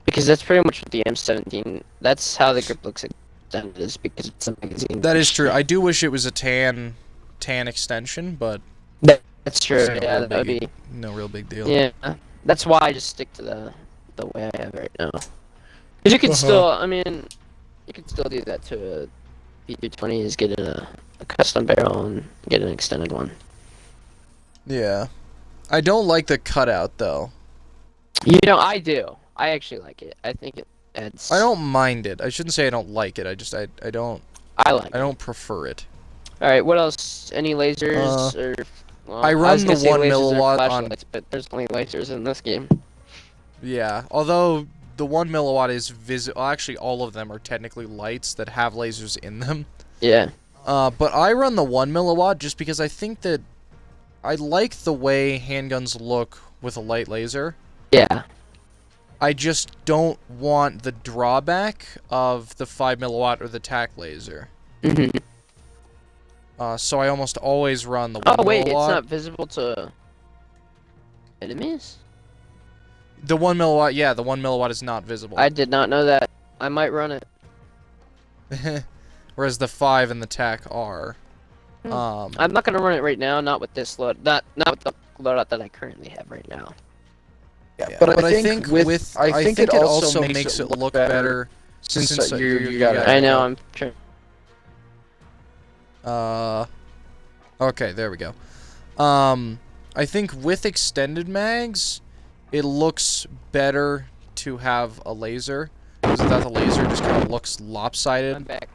Because that's pretty much what the M17. That's how the grip looks extended, is because it's a magazine. That is true. I do wish it was a tan extension, but that's true. Yeah, that would be no real big deal. Yeah, that's why I just stick to the way I have it right now. Because you could still, you could still do that to a P320, is get a custom barrel and get an extended one. Yeah. I don't like the cutout, though. You know, I do. I actually like it. I think it adds... I don't mind it. I shouldn't say I don't like it. I don't... I don't prefer it. Alright, what else? Any lasers? I run the 1 milliwatt on... But there's only lasers in this game. Yeah, although... The 1 milliwatt is visible. Actually, all of them are technically lights that have lasers in them. Yeah. But I run the 1 milliwatt just because I think that I like the way handguns look with a light laser. Yeah. I just don't want the drawback of the 5 milliwatt or the tac laser. So I almost always run the 1 milliwatt. Oh wait, it's not visible to enemies? The 1 milliwatt, yeah, the 1 milliwatt is not visible. I did not know that. I might run it. Whereas the 5 and the tac are. I'm not gonna run it right now. Not with this load. Not with the loadout that I currently have right now. Yeah, but I think it also makes it look better since you got it. I know. I'm trying. Okay, there we go. I think with extended mags, it looks better to have a laser. Because without the laser, it just kind of looks lopsided. I'm back.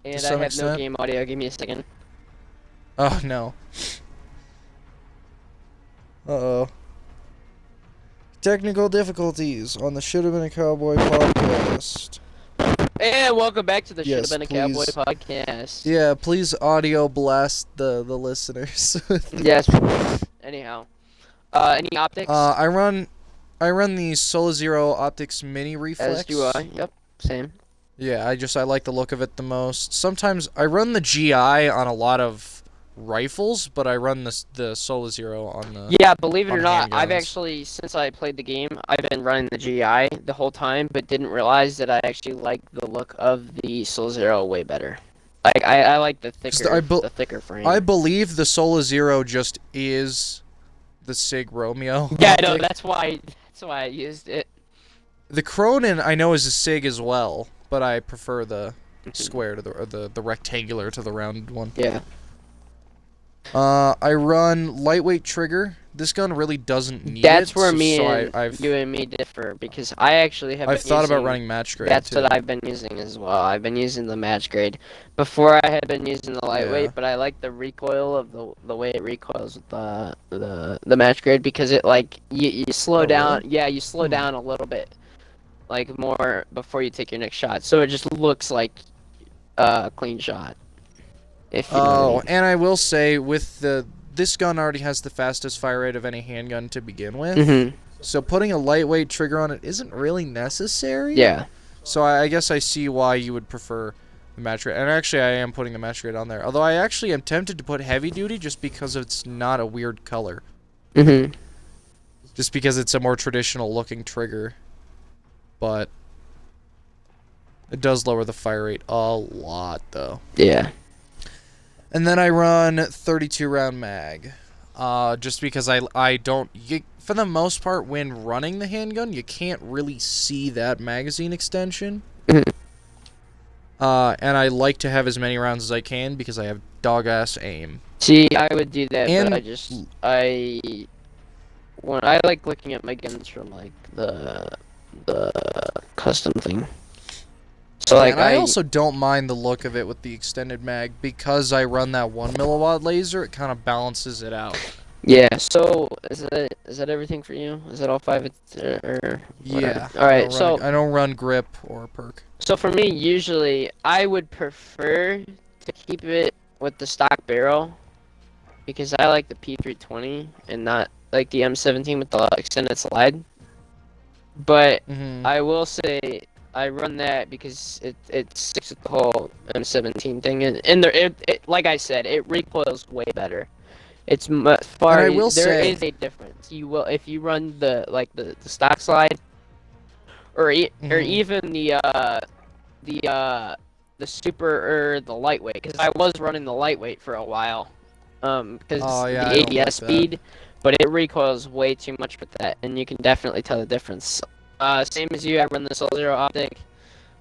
And I some have extent. no game audio. Give me a second. Oh, no. Uh-oh. Technical difficulties on the Should Have Been a Cowboy podcast. And welcome back to the Yes, Should Have Been a Cowboy please. podcast. Yeah, please audio blast the listeners. Yes. Anyhow. Any optics? I run the Solar Zero Optics Mini Reflex. As do I. Yep. Same. Yeah, I like the look of it the most. Sometimes I run the GI on a lot of rifles, but I run the Solar Zero on the... Yeah, believe it or not, handguns. I've actually, since I played the game, I've been running the GI the whole time, but didn't realize that I actually like the look of the Soul Zero way better. Like, I like the thicker frame. I believe the Solar Zero just is the SIG Romeo. Yeah, I know, that's why I used it. The Cronin I know is a SIG as well, but I prefer the square to the rectangular to the rounded one. Yeah. I run lightweight trigger. This gun really doesn't need That's it. where you and me differ, because I actually have I've thought about running match grade. That's too. what I've been using as well. I've been using the match grade. Before I had been using the lightweight, Yeah. but I like the recoil of the way it recoils with the match grade, because it like you slow down. Really? Yeah, you slow down a little bit, like more before you take your next shot. So it just looks like a clean shot. If you know what I mean. And I will say with this gun already has the fastest fire rate of any handgun to begin with. Mhm. So putting a lightweight trigger on it isn't really necessary. Yeah. So I guess I see why you would prefer the match grade. And actually, I am putting the match grade on there. Although I actually am tempted to put heavy duty just because it's not a weird color. Mhm. Just because it's a more traditional looking trigger. But it does lower the fire rate a lot, though. Yeah. And then I run 32 round mag. Just because I don't... for the most part, when running the handgun, you can't really see that magazine extension. Mhm. And I like to have as many rounds as I can because I have dog-ass aim. See, I would do that, And- but when I like looking at my guns from like the custom thing. So like and I also don't mind the look of it with the extended mag because I run that 1 milliwatt laser. It kind of balances it out. yeah. So is that everything for you? Is that all 5 or Yeah. All right. So I don't run grip or perk. so for me, usually I would prefer to keep it with the stock barrel because I like the P320 and not like the M17 with the extended slide. But I will say I run that because it sticks with the whole M17 thing, and there like I said, it recoils way better. It's much far. And I will there say- is a difference. You will if you run the stock slide, or even the super or the lightweight, because I was running the lightweight for a while, because I the don't like that. ADS speed, but it recoils way too much with that, and you can definitely tell the difference. Same as you, I run the Soul Zero optic,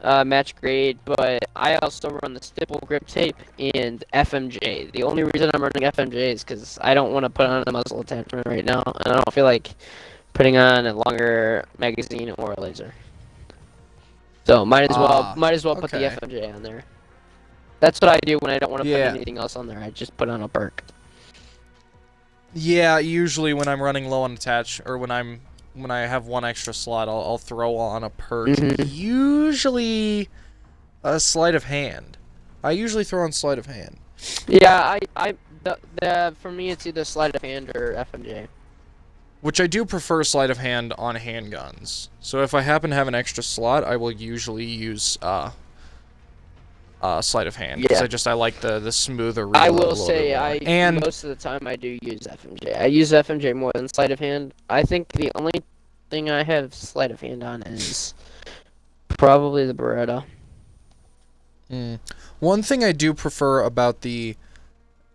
match grade, but I also run the stipple grip tape and FMJ. The only reason I'm running FMJ is because I don't want to put on a muzzle attachment right now, and I don't feel like putting on a longer magazine or a laser. So might as well put the okay. FMJ on there. That's what I do when I don't want to Yeah. put anything else on there. I just put on a perk. Yeah, usually when I'm running low on attach, or when I have one extra slot, I'll throw on a perk. Usually a sleight of hand. I usually throw on sleight of hand. Yeah, for me it's either sleight of hand or FMJ. Which I do prefer sleight of hand on handguns. So if I happen to have an extra slot, I will usually use sleight of hand. Because I like the smoother reload. I will say, and most of the time I do use FMJ. I use FMJ more than sleight of hand. I think the only thing I have sleight of hand on is probably the Beretta. One thing I do prefer about the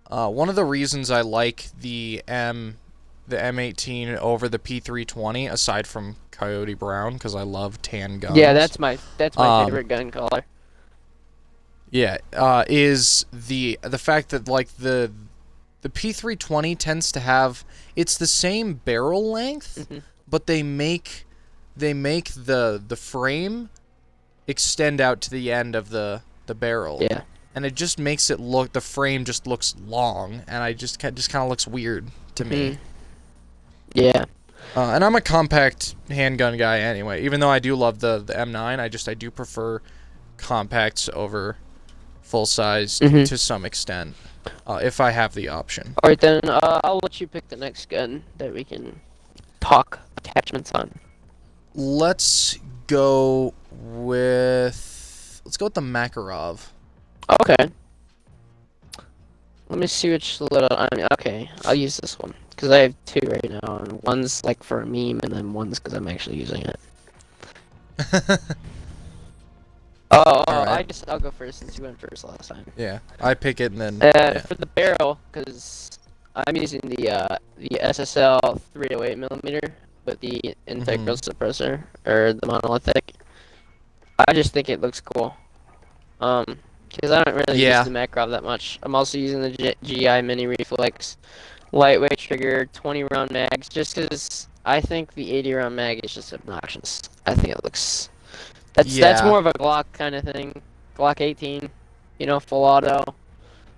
one of the reasons I like the M18 over the P320, aside from Coyote Brown, because I love tan guns. Yeah, that's my favorite gun color. Yeah, is the fact that like the P320 tends to have, it's the same barrel length, but they make the frame extend out to the end of the barrel. Yeah. And it just makes it look, the frame just looks long, and I just kind of looks weird to me. Yeah. And I'm a compact handgun guy anyway. Even though I do love the M9, I do prefer compacts over full size to some extent, if I have the option. All right, then I'll let you pick the next gun that we can talk attachments on. Let's go with the Makarov. Okay. Let me see which little. Okay, I'll use this one because I have two right now, and one's like for a meme, and then one's because I'm actually using it. Right. I'll go first since you went first last time. Yeah, I pick it and then. Yeah. For the barrel, because I'm using the SSL 308mm with the integral suppressor or the monolithic. I just think it looks cool. Because I don't really use the Makarov that much. I'm also using the GI Mini Reflex, lightweight trigger, 20-round mags, just because I think the 80-round mag is just obnoxious. I think it looks. That's more of a Glock kind of thing. Glock 18, full auto.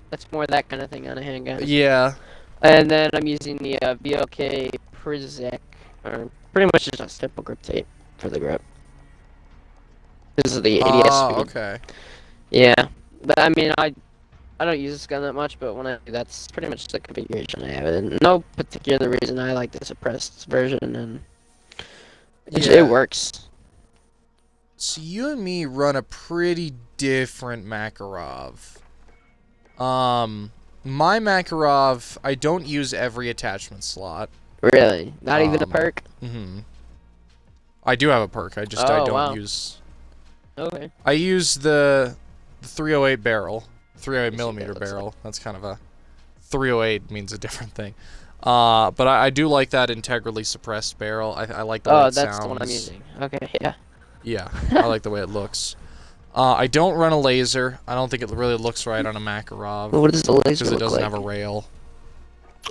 That's more that kind of thing on a handgun. Yeah. And then I'm using the VLK Prizek, or pretty much just a stipple grip tape for the grip. This is the ADS. Oh, okay. Yeah, but I mean, I don't use this gun that much, but when I do, that's pretty much the configuration I have it in. No particular reason I like the suppressed version, and it works. So you and me run a pretty different Makarov. My Makarov, I don't use every attachment slot. Really? Not even a perk? I do have a perk. I don't use. Okay. I use the 308 barrel, 308 millimeter barrel. That's kind of a 308 means a different thing. But I do like that integrally suppressed barrel. I like the way it sounds. Oh, that's the one I'm using. Okay, yeah. Yeah, I like the way it looks. I don't run a laser. I don't think it really looks right on a Makarov. What does the laser Because it doesn't like? have a rail.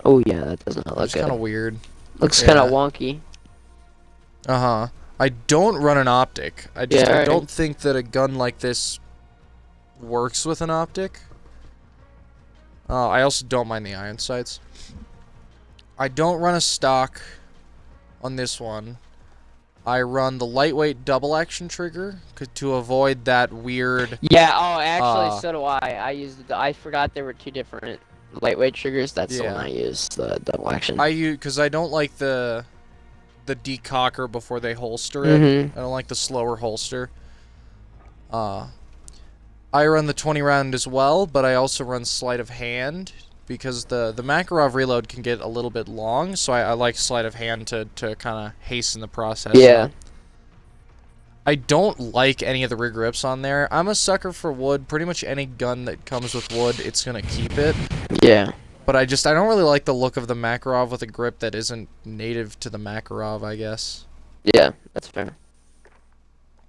Oh yeah, that does not look good. It's kind of weird. Looks kind of wonky. I don't run an optic. I don't think that a gun like this works with an optic. I also don't mind the iron sights. I don't run a stock on this one. I run the lightweight double action trigger to avoid that weird. Yeah. Oh, actually, so do I. I forgot there were two different lightweight triggers. That's the one I use. The double action. Because I don't like the decocker before they holster it. I don't like the slower holster. I run the 20 round as well, but I also run sleight of hand because the Makarov reload can get a little bit long, so I like sleight of hand to kind of hasten the process. Yeah. I don't like any of the rig grips on there. I'm a sucker for wood. Pretty much any gun that comes with wood, it's gonna keep it. Yeah. But I don't really like the look of the Makarov with a grip that isn't native to the Makarov, I guess. Yeah, that's fair.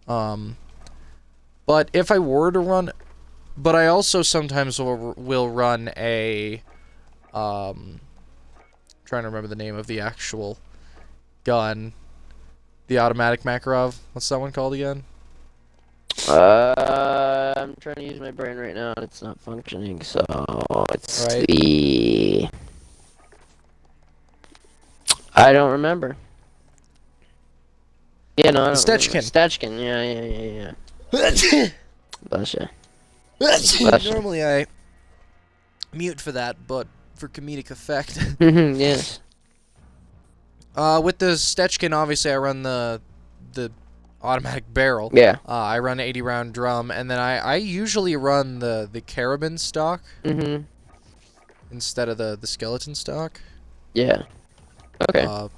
But if I were to run, but I also sometimes will run a, trying to remember the name of the actual gun, the automatic Makarov. What's that one called again? I'm trying to use my brain right now, and it's not functioning, so it's the... I don't remember. Yeah, no, I don't Stechkin. Stechkin, yeah. Bless you. Normally I mute for that, but for comedic effect. Yes. With the Stechkin, obviously I run the automatic barrel. Yeah. I run 80 round drum, and then I usually run the carabin stock. Instead of the skeleton stock. Yeah. Okay. I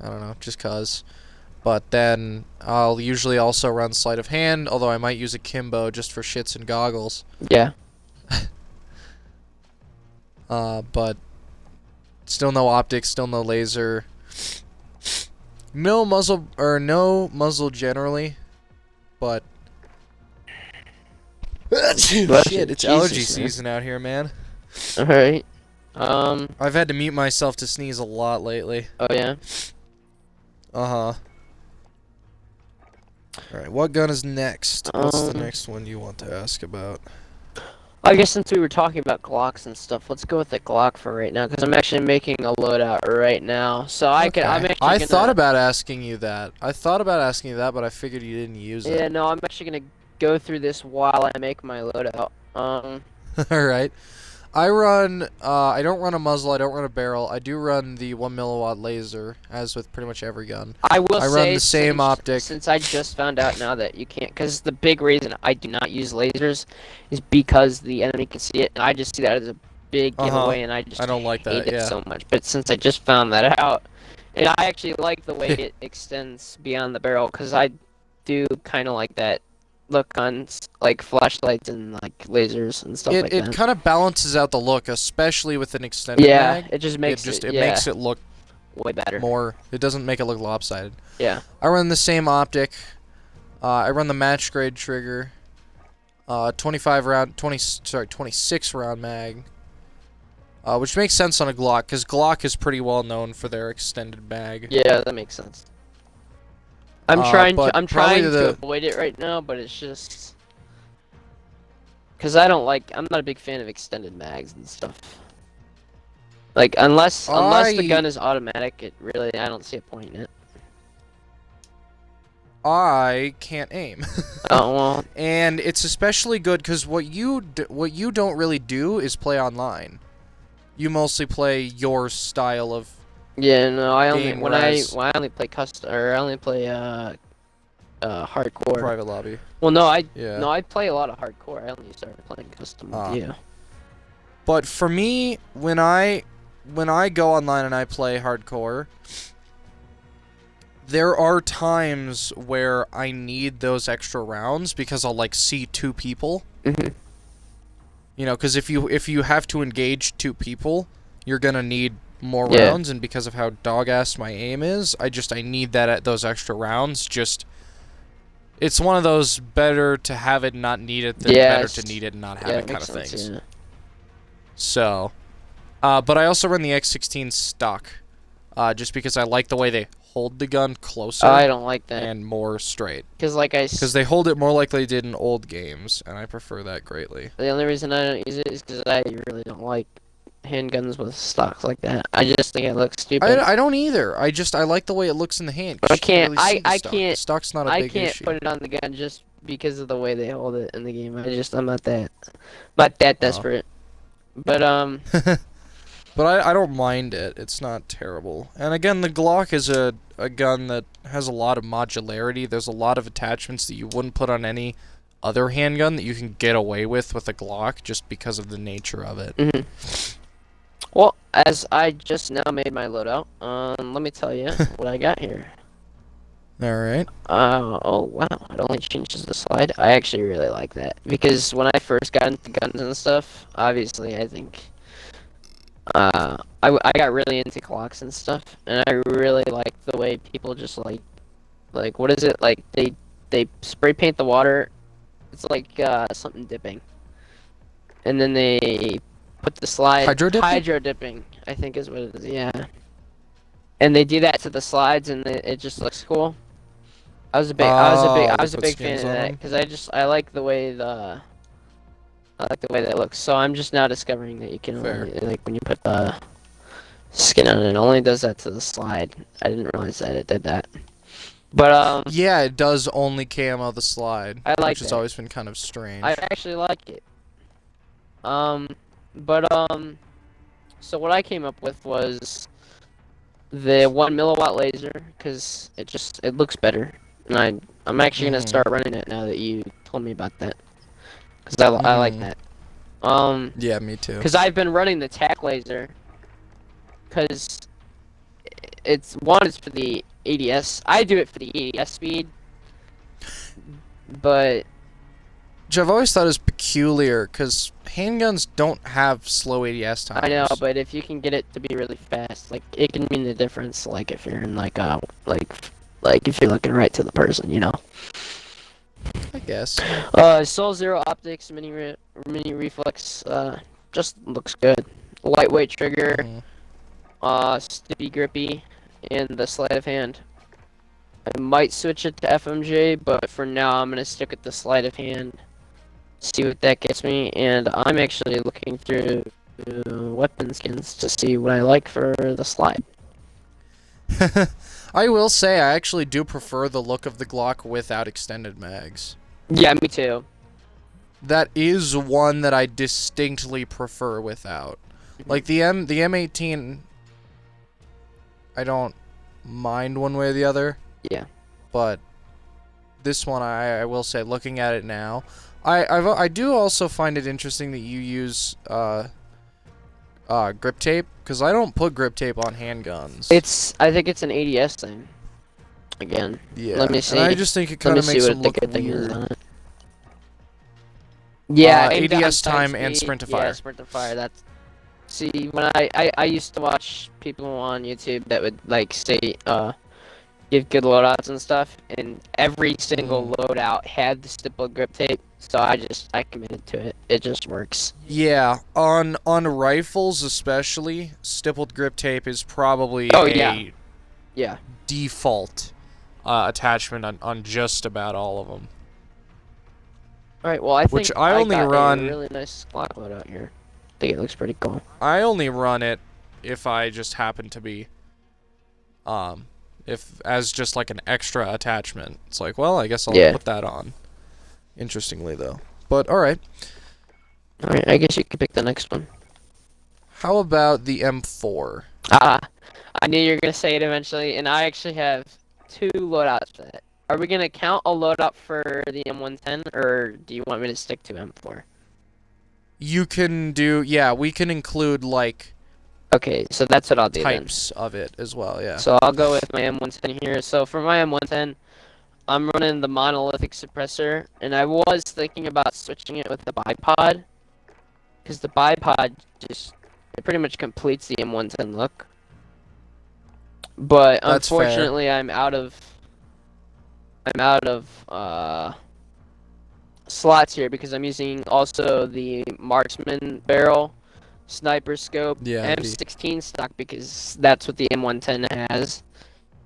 don't know, just cause. But then I'll usually also run sleight of hand, although I might use a Kimbo just for shits and goggles. Yeah. But still no optics, still no laser. No muzzle generally, but Shit, it's allergy season out here, man. Alright. I've had to mute myself to sneeze a lot lately. Oh, yeah? Uh-huh. Alright, what gun is next? What's the next one you want to ask about? I guess since we were talking about Glocks and stuff, let's go with the Glock for right now, because I'm actually making a loadout right now. So I'm actually I thought about asking you that. But I figured you didn't use it. Yeah, no, I'm actually gonna go through this while I make my loadout. Alright. I run, I don't run a muzzle, I don't run a barrel. I do run the 1 milliwatt laser, as with pretty much every gun. I run the same optic. Since I just found out now that you can't, because the big reason I do not use lasers is because the enemy can see it, and I just see that as a big giveaway, and I don't like that, hate it so much. But since I just found that out, and I actually like the way it extends beyond the barrel, because I do kind of like that look on like flashlights and like lasers and stuff like that. It kind of balances out the look, especially with an extended mag. Yeah, it just makes it makes it look way better. It doesn't make it look lopsided. Yeah. I run the same optic. I run the match grade trigger. 26 round mag. Which makes sense on a Glock, because Glock is pretty well known for their extended mag. Yeah, that makes sense. I'm trying to avoid it right now, but it's just because I'm not a big fan of extended mags and stuff. Like unless the gun is automatic, I don't see a point in it. I can't aim. Oh well. And it's especially good because what you don't really do is play online. You mostly play your style of. Yeah, no, I only play custom, or I only play hardcore. Private lobby. Well, no, I play a lot of hardcore. I only started playing custom with you. But for me, when I go online and I play hardcore, there are times where I need those extra rounds because I'll like see two people. Mm-hmm. You know, because if you have to engage two people, you're gonna need more rounds, and because of how dog-ass my aim is, I need those extra rounds. It's one of those better to have it not need it than better to need it and not have it kind of things. Yeah. So, but I also run the X16 stock, just because I like the way they hold the gun closer. I don't like that. And more straight. Because they hold it more like they did in old games, and I prefer that greatly. The only reason I don't use it is because I really don't like handguns with stocks like that. I just think it looks stupid. I don't either. I like the way it looks in the hand. I can't. Really I can't. The stock's not a big issue. I can't put it on the gun just because of the way they hold it in the game. I'm not that desperate. But But I don't mind it. It's not terrible. And again, the Glock is a gun that has a lot of modularity. There's a lot of attachments that you wouldn't put on any other handgun that you can get away with a Glock just because of the nature of it. Mm-hmm. Well, as I just now made my loadout, let me tell you what I got here. Alright. Oh wow, it only changes the slide. I actually really like that, because when I first got into guns and stuff, obviously I think I got really into Glocks and stuff, and I really like the way people just like what is it, like they spray paint the water. It's like something dipping, and then they put the slide hydro dipping, I think is what it is. Yeah, and they do that to the slides, and it just looks cool. I was a big fan of that, because I like the way that looks. So I'm just now discovering that you can only, like, when you put the skin on it only does that to the slide. I didn't realize that it did that. But yeah, it does only camo the slide. I like which has always been kind of strange. I actually like it. So what I came up with was the 1 milliwatt laser, because it looks better, and I'm actually gonna start running it now that you told me about that, because I like that. Yeah, me too. Because I've been running the tack laser, because it's for the ADS. I do it for the ADS speed, but which I've always thought is peculiar, because handguns don't have slow ADS times. I know, but if you can get it to be really fast, like, it can mean the difference, like, if you're in, like if you're looking right to the person, you know? Yes. Soul Zero Optics mini reflex. Just looks good. Lightweight trigger. Stiffy grippy, and the sleight of hand. I might switch it to FMJ, but for now I'm gonna stick with the sleight of hand. See what that gets me, and I'm actually looking through weapon skins to see what I like for the slide. I will say I actually do prefer the look of the Glock without extended mags. Yeah, me too. That is one that I distinctly prefer without. Like the M18, I don't mind one way or the other. Yeah. But this one, I will say, looking at it now, I do also find it interesting that you use grip tape, because I don't put grip tape on handguns. I think it's an ADS thing. Again. Yeah. Let me see. And I just think it kind of makes them look weird. Yeah, ADS time and sprint to fire. Yeah, sprint to fire. That's. See, when I used to watch people on YouTube that would like say give good loadouts and stuff, and every single loadout had the stippled grip tape, so I committed to it. It just works. Yeah, on rifles especially, stippled grip tape is probably yeah default attachment on just about all of them. All right, well I think I only got run a really nice Glock loadout here. I think it looks pretty cool. I only run it if I just happen to be if as just like an extra attachment. It's like, well, I guess I'll put that on. Interestingly though. But alright. Alright, I guess you could pick the next one. How about the M4? I knew you were gonna say it eventually, and I actually have 2 loadouts for that. Are we gonna count a loadout for the M110, or do you want me to stick to M4? You can do, yeah, we can include, like... Okay, so that's what I'll do types of it as well, yeah. So I'll go with my M110 here. So for my M110, I'm running the monolithic suppressor, and I was thinking about switching it with the bipod, because the bipod it pretty much completes the M110 look. But that's unfortunately, fair. I'm out of slots here because I'm using also the marksman barrel, sniper scope, M16 stock, because that's what the M110 has.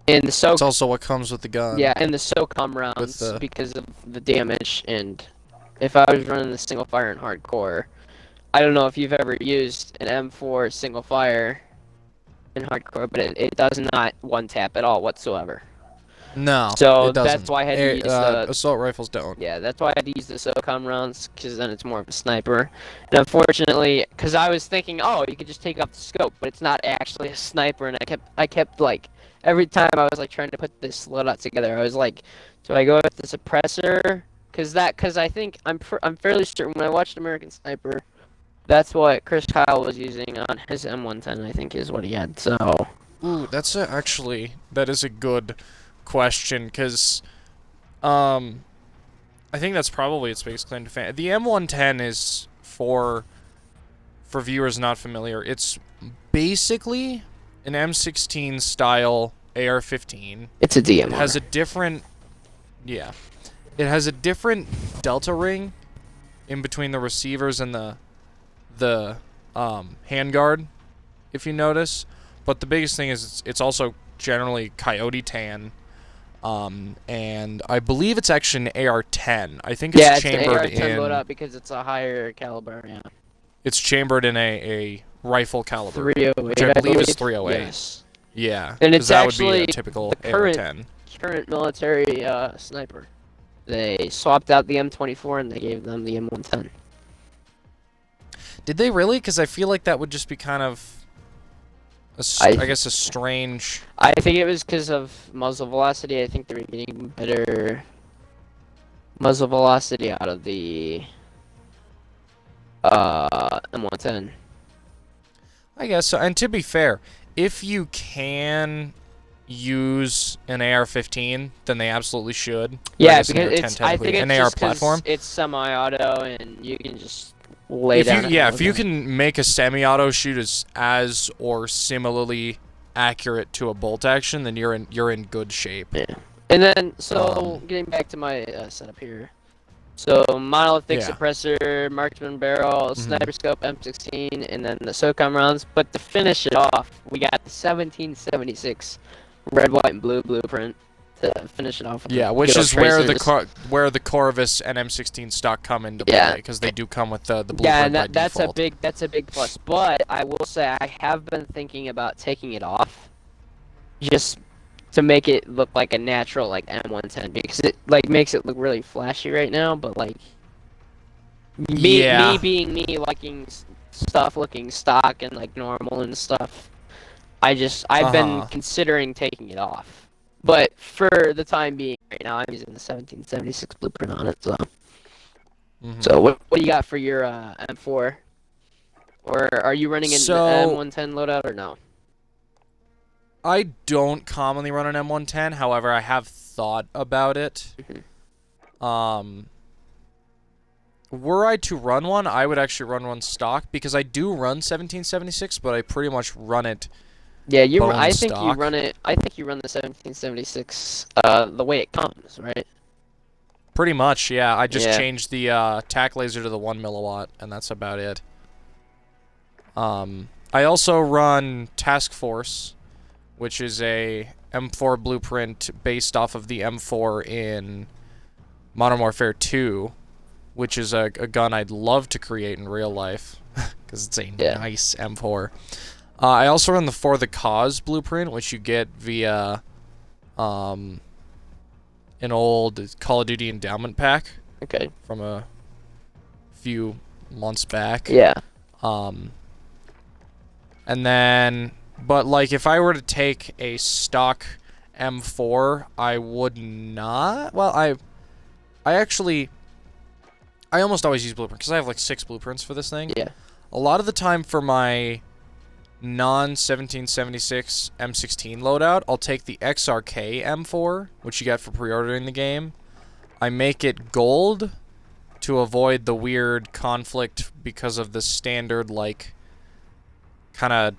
And the it's also what comes with the gun. Yeah, and the SOCOM rounds because of the damage. And if I was running the single fire in hardcore, I don't know if you've ever used an M4 single fire in hardcore, but it does not one tap at all whatsoever. No, so it doesn't. That's why I had to use the assault rifles don't. Yeah, that's why I had to use the SOCOM rounds, because then it's more of a sniper. And unfortunately, because I was thinking, oh, you could just take off the scope, but it's not actually a sniper. And I kept like every time I was like trying to put this loadout together, I was like, do I go with the suppressor? Because I think I'm fairly certain when I watched American Sniper, that's what Chris Kyle was using on his M110. I think is what he had. So. Ooh, that's actually that is a good question, because I think that's probably its biggest claim to fame. The M110 is, for viewers not familiar, it's basically an M16 style AR-15. It's a DMR. It has a different, it has a different delta ring in between the receivers and the handguard, if you notice. But the biggest thing is it's also generally coyote tan. And I believe it's actually an AR-10. I think it's chambered it's an AR-10 loadout because it's a higher caliber, yeah. It's chambered in a rifle caliber, 308, which I believe is 308. Yes. Yeah, and it's that actually would be a typical the AR-10. current military sniper. They swapped out the M24 and they gave them the M110. Did they really? Because I feel like that would just be kind of... I guess a strange... I think it was because of muzzle velocity. I think they were getting better muzzle velocity out of the M110. I guess so. And to be fair, if you can use an AR-15, then they absolutely should. Yeah, because I think it's an AR platform. It's semi-auto and you can just lay down. If you can make a semi-auto shoot as or similarly accurate to a bolt action, then you're in good shape. Yeah. And then getting back to my setup here, So monolithic Yeah. suppressor, marksman barrel, Mhm. sniper scope, M16, and then the SOCOM rounds. But to finish it off, we got the 1776 red, white, and blue blueprint to finish it off with Yeah, the which good old is where tracers. where the Corvus and M16 stock come into Yeah. play, because they do come with the Yeah, blueprint and by that's a default. big plus. But I will say I have been thinking about taking it off, just to make it look like a natural like M110, because it like makes it look really flashy right now. But like me Yeah. being me, liking stuff looking stock and like normal and stuff. I've been Uh-huh. considering taking it off. But for the time being, right now I'm using the 1776 blueprint on it. So Mhm. so what do you got for your M4? Or are you running an So, M110 loadout or no? I don't commonly run an M110, however, I have thought about it. Um, were I to run one, I would actually run one stock, because I do run 1776, but I pretty much run it Yeah, bone I think you stock. run it. I think you run the 1776 the way it comes, right? Pretty much, yeah. I just Yeah. changed the tack laser to the 1 milliwatt, and that's about it. I also run Task Force, which is a M4 blueprint based off of the M4 in Modern Warfare 2, which is a gun I'd love to create in real life, because it's a Yeah. nice M4. I also run the For the Cause blueprint, which you get via an old Call of Duty endowment pack Okay. from a few months back. Yeah. And then, but like if I were to take a stock M4, I would not. Well, I actually, I almost always use blueprint because I have like 6 blueprints for this thing. Yeah. A lot of the time for my non-1776 M16 loadout, I'll take the XRK M4, which you get for pre-ordering the game. I make it gold to avoid the weird conflict because of the standard, like, kind of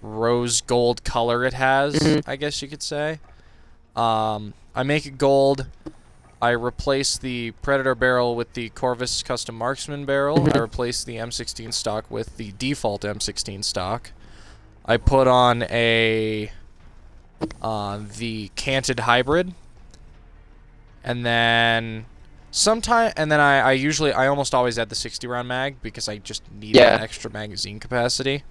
rose gold color it has, I guess you could say. I make it gold. I replace the Predator barrel with the Corvus Custom Marksman barrel. I replace the M16 stock with the default M16 stock. I put on the canted hybrid, and then I almost always add the 60 round mag because I just need that extra magazine capacity.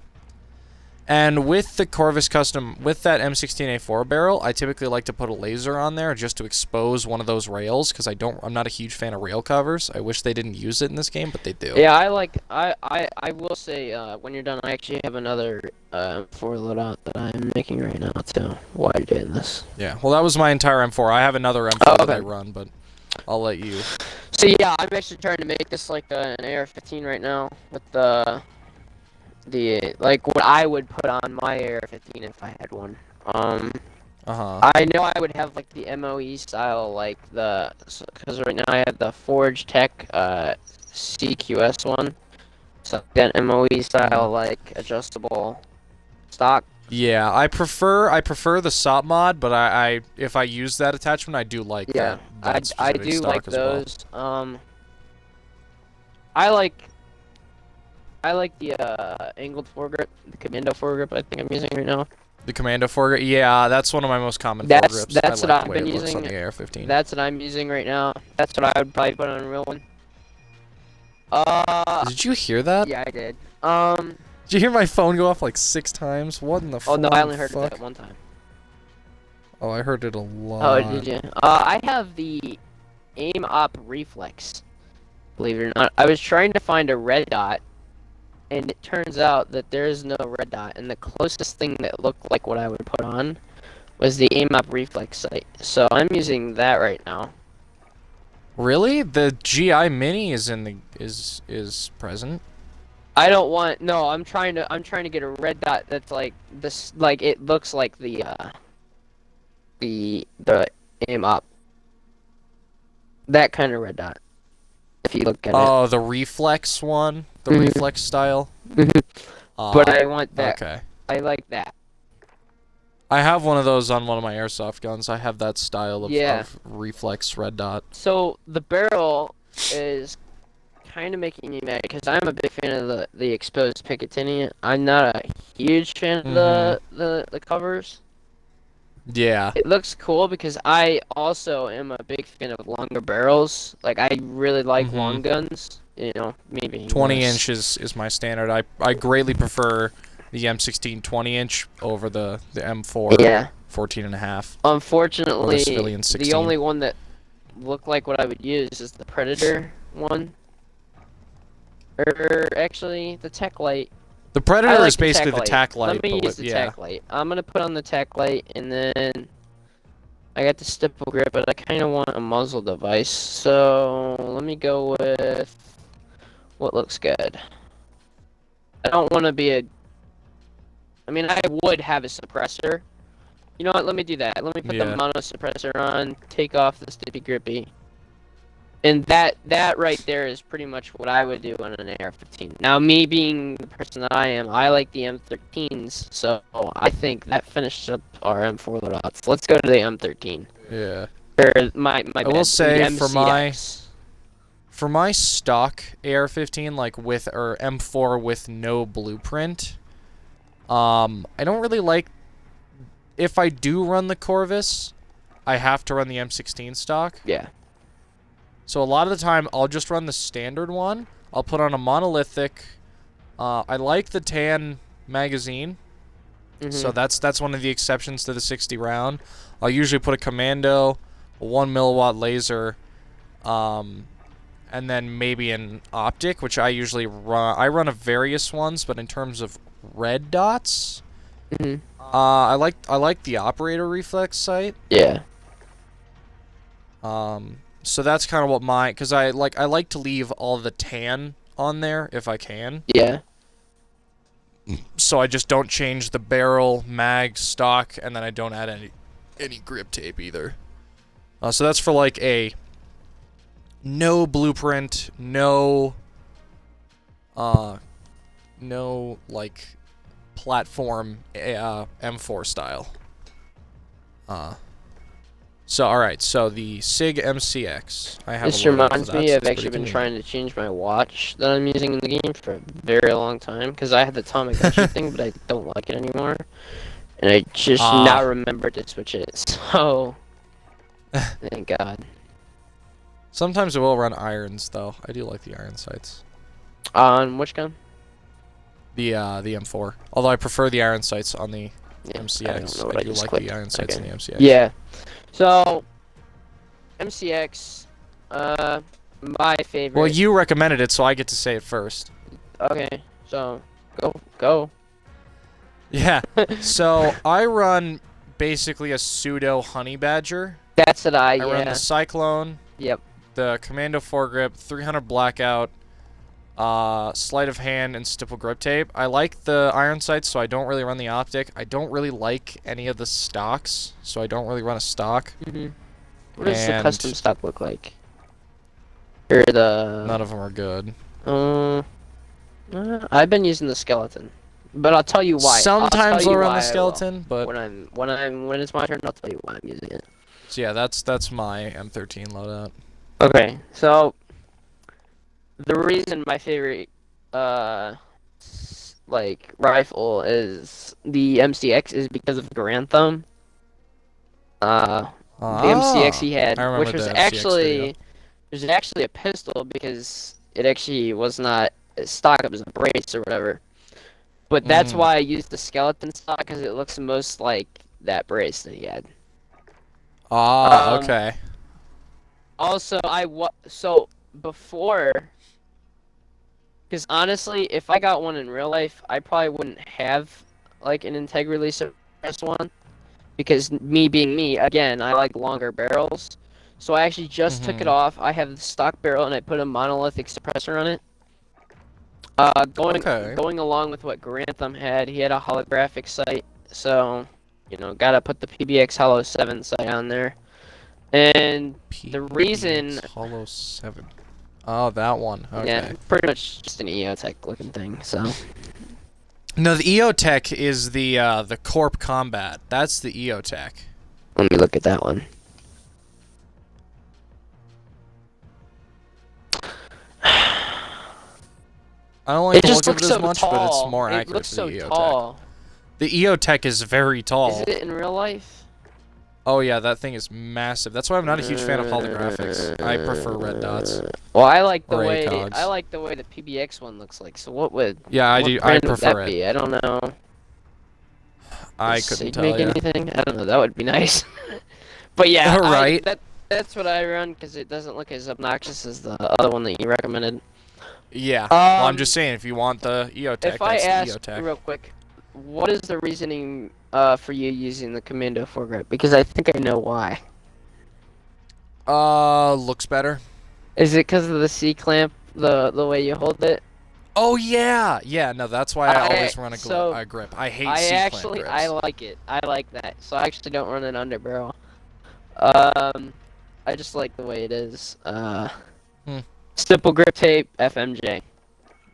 And with the Corvus Custom, with that M16A4 barrel, I typically like to put a laser on there just to expose one of those rails, because I'm not a huge fan of rail covers. I wish they didn't use it in this game, but they do. Yeah, I will say, when you're done, I actually have another M4 loadout that I'm making right now too, while you're doing this. Yeah, well, that was my entire M4. I have another M4 that I run, but I'll let you. So yeah, I'm actually trying to make this like an AR-15 right now with the like what I would put on my AR-15 if I had one. I know I would have like the MOE style, like because right now I have the Forge Tech CQS one, so that MOE style like adjustable stock. Yeah, I prefer the SOP mod, but if I use that attachment, I do like that I do stock like as those. well. I like the angled foregrip, the commando foregrip I think I'm using right now. The commando foregrip, yeah, that's one of my most common foregrips. That's what I've been using using. On the AR-15. That's what I'm using right now. That's what I would probably put on a real one. Did you hear that? Yeah, I did. Did you hear my phone go off like 6 times? What in the fuck? Oh no, I only heard it that one time. Oh, I heard it a lot. Oh, did you? I have the aim op reflex. Believe it or not, I was trying to find a red dot, and it turns out that there is no red dot, and the closest thing that looked like what I would put on was the aim op reflex sight. So I'm using that right now. Really? The GI Mini is is present. I don't want I'm trying to get a red dot that's like this, like it looks like the aim op. That kind of red dot. If you look at it. Oh, the reflex one? The reflex style? But I want that. Okay. I like that. I have one of those on one of my airsoft guns. I have that style of reflex red dot. So the barrel is kind of making me mad because I'm a big fan of the exposed Picatinny. I'm not a huge fan of the covers. Yeah. It looks cool because I also am a big fan of longer barrels. Like, I really like long guns. You know, maybe 20 inches is my standard. I greatly prefer the M16 20-inch over the M4 14.5. Unfortunately, the the only one that looked like what I would use is the Predator one. Or actually, the Tech Light. The Predator is basically the Tac Light. Let me use the Tac Light. I'm gonna put on the Tac Light, and then I got the stipple grip, but I kind of want a muzzle device. So let me go with what looks good. I don't want to be a. I mean, I would have a suppressor. You know what? Let me do that. Let me put the mono suppressor on. Take off the stippy grippy. And that right there is pretty much what I would do on an AR-15. Now, me being the person that I am, I like the M13s, so I think that finished up our M4 loadouts. Let's go to the M13. Yeah. Or I will say for my stock AR-15, like or M4 with no blueprint, I don't really like. If I do run the Corvus, I have to run the M16 stock. Yeah. So a lot of the time, I'll just run the standard one. I'll put on a monolithic. I like the tan magazine. So that's one of the exceptions to the 60 round. I'll usually put a commando, a 1 milliwatt laser, and then maybe an optic, which I usually run. I run a various ones, but in terms of red dots, I like the operator reflex sight. Yeah. So that's kind of what because I like to leave all the tan on there if I can. Yeah. So I just don't change the barrel, mag, stock, and then I don't add any grip tape either. So that's for like a no blueprint, no like platform M4 style. So, alright, so the SIG MCX. This reminds me, I've actually been trying to change my watch that I'm using in the game for a very long time, because I had the Tamagotchi thing, but I don't like it anymore. And I just now remembered to switch it, so... Thank God. Sometimes it will run irons, though. I do like the iron sights. On which gun? The M4. Although I prefer the iron sights on the MCX. I do like the iron sights in the MCX. Yeah. So, MCX, my favorite. Well, you recommended it, so I get to say it first. Okay, so, go. Yeah, so I run basically a pseudo honey badger. That's what I run the Cyclone. Yep. The Commando foregrip, 300 blackout, sleight of hand, and stipple grip tape. I like the iron sights, so I don't really run the optic. I don't really like any of the stocks, so I don't really run a stock. What does the custom stock look like? Or the... None of them are good. I've been using the skeleton, but I'll tell you why. Sometimes I'll run the skeleton, but when it's my turn, I'll tell you why I'm using it. So yeah, that's my M13 loadout. Okay, so the reason my favorite like rifle is the MCX is because of Grantham. The MCX he had, which was actually a pistol because it actually was not stock, it was a brace or whatever. But that's why I used the skeleton stock, because it looks the most like that brace that he had. Okay. Also, before, because honestly, if I got one in real life, I probably wouldn't have like an integrally suppressed one, because me being me, again, I like longer barrels. So I actually just took it off. I have the stock barrel and I put a monolithic suppressor on it. Going along with what Grantham had, he had a holographic sight, so you know, gotta put the PBX Hollow 7 sight on there. And the reason Hollow 7. Oh, that one. Okay. Yeah, pretty much just an EOTech looking thing. So No, the EOTech is the Corp Combat. That's the EOTech. Let me look at that one. I don't like It the just look of looks it as so much, tall. but it's more It accurate looks for so the EOTech. tall. The EOTech is very tall. Is it in real life? Oh yeah, that thing is massive. That's why I'm not a huge fan of holographics. I prefer red dots. Well, I like the Or way ACOGs. the PBX one looks like. So what would Yeah, I what do. I brand would prefer that it. be? I don't know. I Does couldn't SIG tell make you. anything? I don't know. That would be nice. But yeah, Right. that's what I run because it doesn't look as obnoxious as the other one that you recommended. Yeah. Well, I'm just Um, saying, if you want the EOTech, If I that's ask the EOTech. real quick, what is the reasoning for you using the Commando foregrip? Because I think I know why. Looks better. Is it because of the C clamp, the way you hold it? Oh yeah, yeah. No, that's why I always run so a grip. I hate I C-clamp actually grips. I like it. I like that. So I actually don't run an underbarrel. I just like the way it is. Stipple grip tape, FMJ.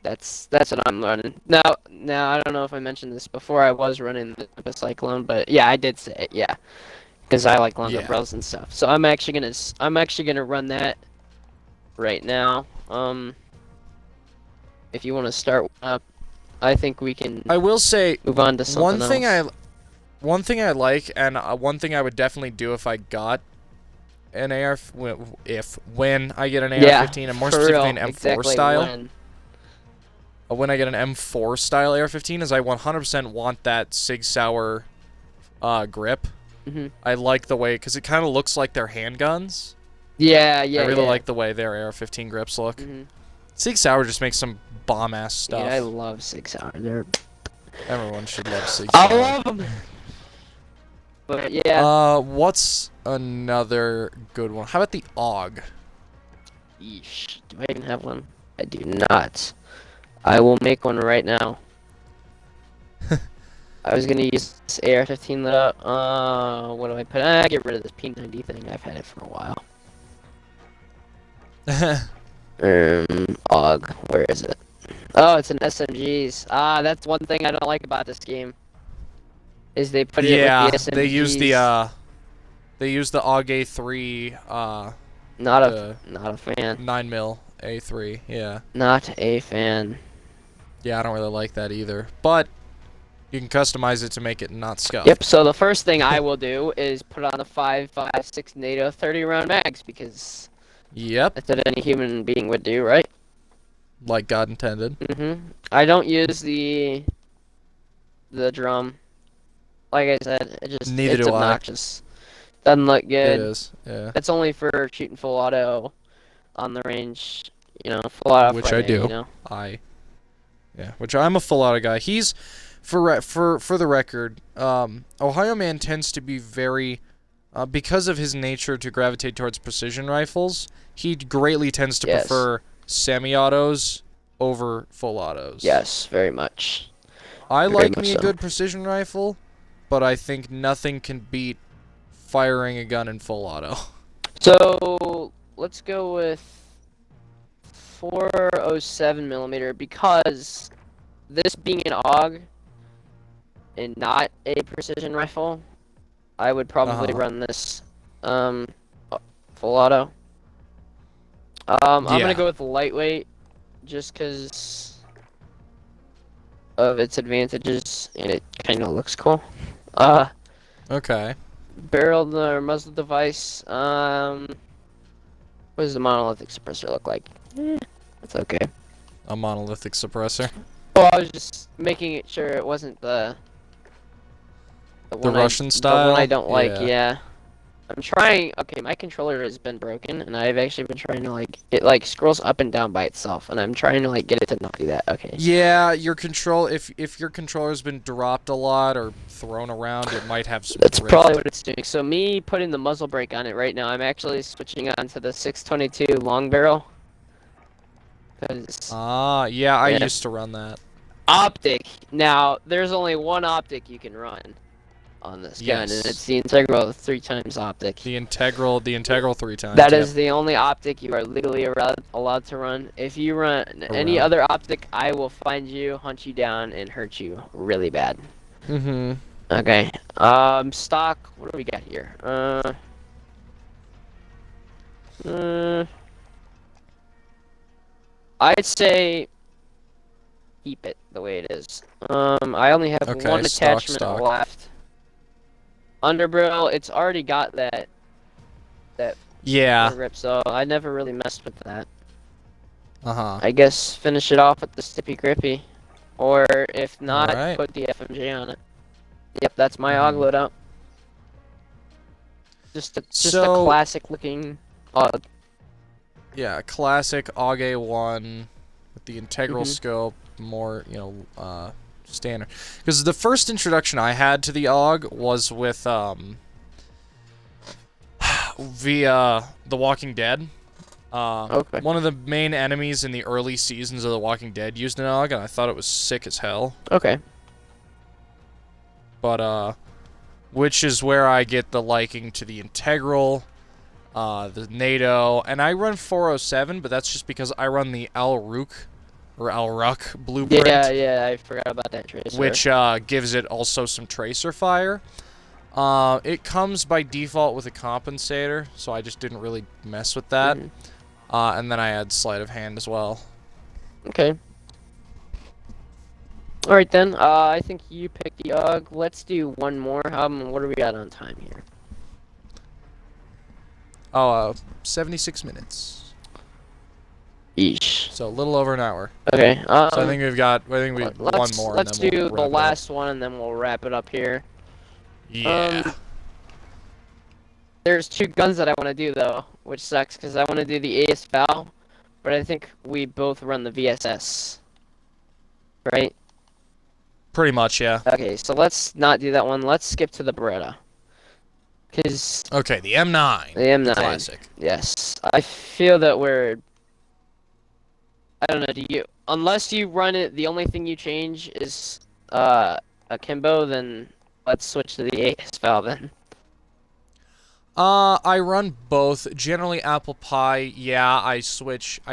That's what I'm running. Now I don't know if I mentioned this before. I was running the Cyclone, but yeah, I did say it. Yeah, because I like longer barrels and stuff. So I'm actually gonna run that right now. If you want to start up, I think we can. I will say move on to something else. One thing I like, and one thing I would definitely do if I got an AR, when I get an AR-15, and more specifically an M4 style. When I get an M4 style AR-15, is I 100% want that SIG Sauer grip. I like the way, because it kind of looks like their handguns. Yeah. I really like the way their AR-15 grips look. SIG Sauer just makes some bomb-ass stuff. Yeah, I love SIG Sauer. Everyone should love SIG Sauer. I love them. But yeah. What's another good one? How about the AUG? Yeesh. Do I even have one? I do not. I will make one right now. I was gonna use this AR-15 that what do I put? Get rid of this P90 thing. I've had it for a while. AUG. Where is it? Oh, it's an SMGs. That's one thing I don't like about this game. Is they put it with the SMGs. they use the AUG A3. Not a fan. 9mm A3. Yeah. Not a fan. Yeah, I don't really like that either. But you can customize it to make it not scuffed. Yep. So the first thing I will do is put on a 5.56 NATO 30-round mags because. Yep. That's what any human being would do, right? Like God intended. I don't use the drum. Like I said, it's obnoxious. Doesn't look good. It is, yeah. It's only for shooting full auto on the range, full auto. Which I do. Yeah, which I'm a full auto guy. He's, for the record, Ohio Man tends to be very, because of his nature to gravitate towards precision rifles, he greatly tends to prefer semi-autos over full autos. Yes, very much. I like me a good precision rifle, but I think nothing can beat firing a gun in full auto. So let's go with 407mm because this being an AUG and not a precision rifle, I would probably run this full auto. I'm gonna go with lightweight just because of its advantages and it kind of looks cool. Okay. Barrel or muzzle device. What does the monolithic suppressor look like? That's okay. A monolithic suppressor. Oh, I was just making sure it wasn't the Russian style. The one I don't like. Yeah. I'm trying. Okay, my controller has been broken, and I've actually been trying to it scrolls up and down by itself, and I'm trying to get it to not do that. Okay. Yeah, your control. If your controller's been dropped a lot or thrown around, it might have some. That's drift. probably what it's doing. So me putting the muzzle brake on it right now, I'm actually switching on to the 622 long barrel. Yeah, I used to run that. Optic. Now, there's only one optic you can run on this gun, and it's the integral 3x optic. The integral 3x. That is the only optic you are legally allowed to run. If you run any other optic, I will find you, hunt you down, and hurt you really bad. Mm-hmm. Okay. Stock. What do we got here? I'd say keep it the way it is. I only have one attachment left. Underbarrel, it's already got that rip, so I never really messed with that. I guess finish it off with the Stippy Grippy, or if not, put the FMJ on it. Yep, that's my AUG loadout. Just a classic looking AUG. Yeah, classic AUG A1 with the integral scope, more, standard. Because the first introduction I had to the AUG was with via The Walking Dead. One of the main enemies in the early seasons of The Walking Dead used an AUG, and I thought it was sick as hell. Okay. But which is where I get the liking to the integral, the NATO, and I run 407, but that's just because I run the Al-Ruck blueprint. Yeah, I forgot about that tracer. Which gives it also some tracer fire. It comes by default with a compensator, so I just didn't really mess with that. And then I add sleight of hand as well. Okay. Alright then, I think you picked the AUG. Let's do one more. What do we got on time here? 76 minutes. Eesh. So a little over an hour. Okay. So I think we've one more. Let's do the last one, and then we'll wrap it up here. Yeah. There's two guns that I want to do though, which sucks because I want to do the AS Val, but I think we both run the VSS. Right? Pretty much, yeah. Okay, so let's not do that one. Let's skip to the Beretta. Okay, the M9. The M9. Classic. Yes. I feel that we're... I don't know, unless you run it, the only thing you change is akimbo, then let's switch to the AS Val then. I run both. Generally apple pie, yeah, I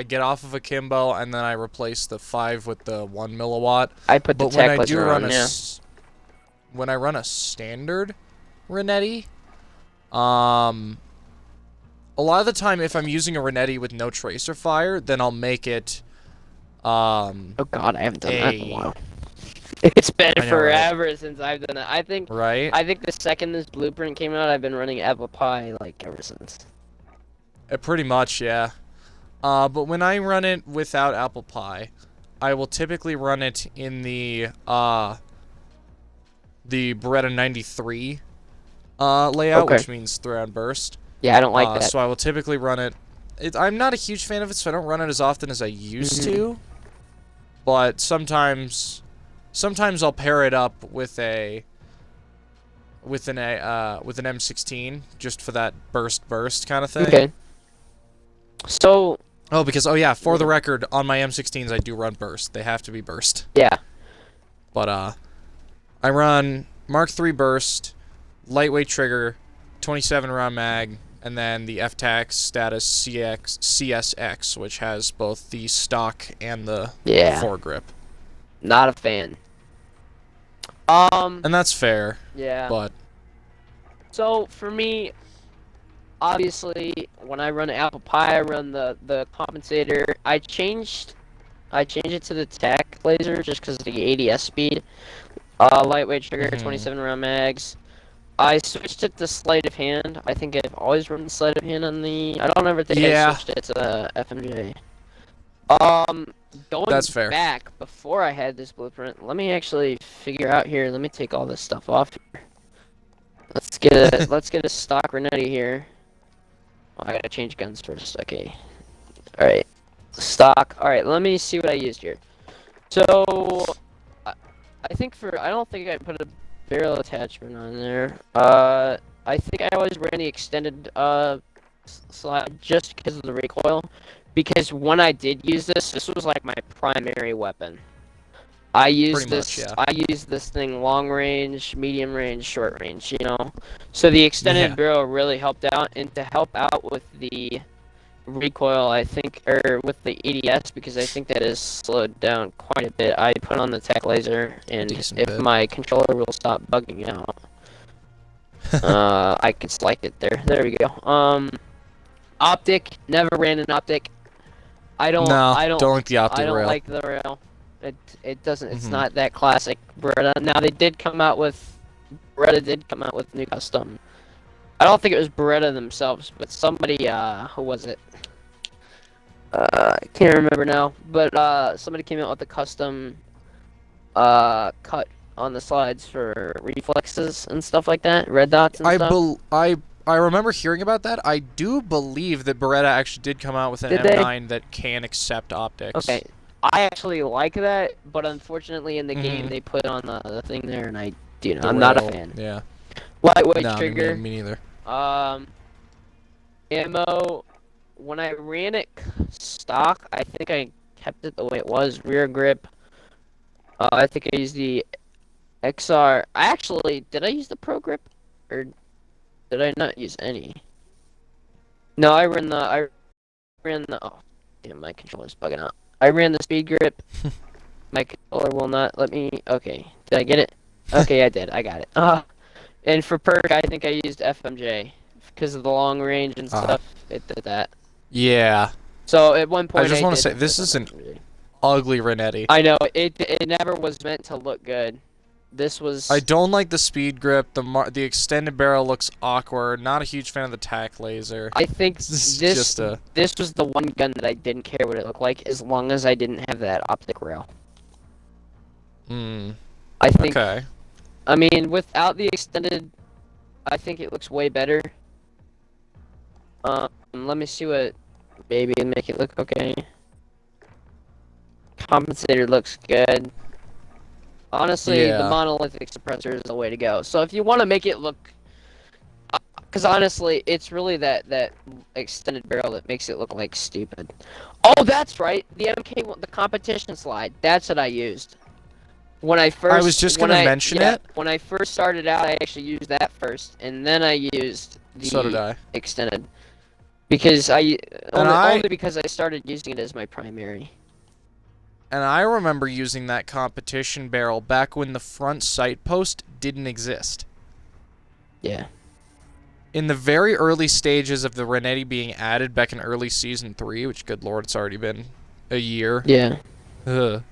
get off of akimbo, and then I replace the 5 with the 1 milliwatt. I put the tech on, yeah. When I run a standard Renetti, a lot of the time if I'm using a Renetti with no tracer fire, then I'll make it, oh god, I haven't done that in a while. It's been forever since I've done it. I think the second this blueprint came out, I've been running apple pie like ever since. Pretty much, yeah. But when I run it without apple pie, I will typically run it in the Beretta 93 layout, which means throw and burst. Yeah, I don't like that. So I will typically run it. I'm not a huge fan of it, so I don't run it as often as I used to. But sometimes I'll pair it up with an M16 just for that burst kind of thing. Okay. So. Oh, because for the record, on my M16s I do run burst. They have to be burst. Yeah. But I run Mark III burst, lightweight trigger, 27 round mag, and then the FTAC status CSX, which has both the stock and the foregrip. Not a fan. And that's fair. Yeah. But so for me, obviously, when I run apple pie, I run the compensator. I changed it to the tac laser just because of the ADS speed. Lightweight trigger, 27 round mags. I switched it to sleight of hand. I think I've always run sleight of hand on the. I don't ever think I switched it to FMJ. Going back before I had this blueprint, let me actually figure out here. Let me take all this stuff off here. Let's get a stock Renetti here. Oh, I gotta change guns first. Okay. All right. Stock. All right. Let me see what I used here. So, I think I don't think I put a barrel attachment on there. I think I always ran the extended slide just because of the recoil. Because when I did use this was like my primary weapon. I use Pretty this. much, yeah. I use this thing long range, medium range, short range. You know, so the extended barrel really helped out, and to help out with the recoil, I think, or with the EDS, because I think that is slowed down quite a bit. I put on the tech laser, and if my controller will stop bugging out, I can select it there. There we go. Optic, never ran an optic. I don't like the optic rail. I don't like the rail. It doesn't. It's not that classic Beretta. Now Beretta did come out with new custom. I don't think it was Beretta themselves, but somebody, who was it? I can't remember now, but somebody came out with a custom cut on the slides for reflexes and stuff like that, red dots and stuff. I remember hearing about that. I do believe that Beretta actually did come out with an M9 that can accept optics. Okay, I actually like that, but unfortunately in the game they put on the thing there, and I'm not a fan. Yeah. Lightweight trigger. Me neither. Ammo. When I ran it stock, I think I kept it the way it was. Rear grip. I think I used the XR. Did I use the Pro Grip, or did I not use any? No, I ran the. Oh, damn, my controller's bugging out. I ran the speed grip. My controller will not let me. Okay, did I get it? Okay, I did. I got it. And for perk, I think I used FMJ because of the long range and stuff. It did that. Yeah. So at one point, I just want to say this is an ugly Renetti. I know it never was meant to look good. This was. I don't like the speed grip. The extended barrel looks awkward. Not a huge fan of the tack laser. I think this was the one gun that I didn't care what it looked like, as long as I didn't have that optic rail. I think. Okay. I mean, without the extended, I think it looks way better. Let me see what, maybe make it look okay. Compensator looks good. Honestly, the monolithic suppressor is the way to go. So if you want to make it look, because honestly, it's really that extended barrel that makes it look like stupid. Oh, that's right, the MK, the competition slide. That's what I used. When I was just gonna mention it. When I first started out, I actually used that first, and then I used the extended. Because only because I started using it as my primary. And I remember using that competition barrel back when the front sight post didn't exist. Yeah. In the very early stages of the Renetti being added back in early Season 3, which, good lord, it's already been a year. Yeah. Ugh.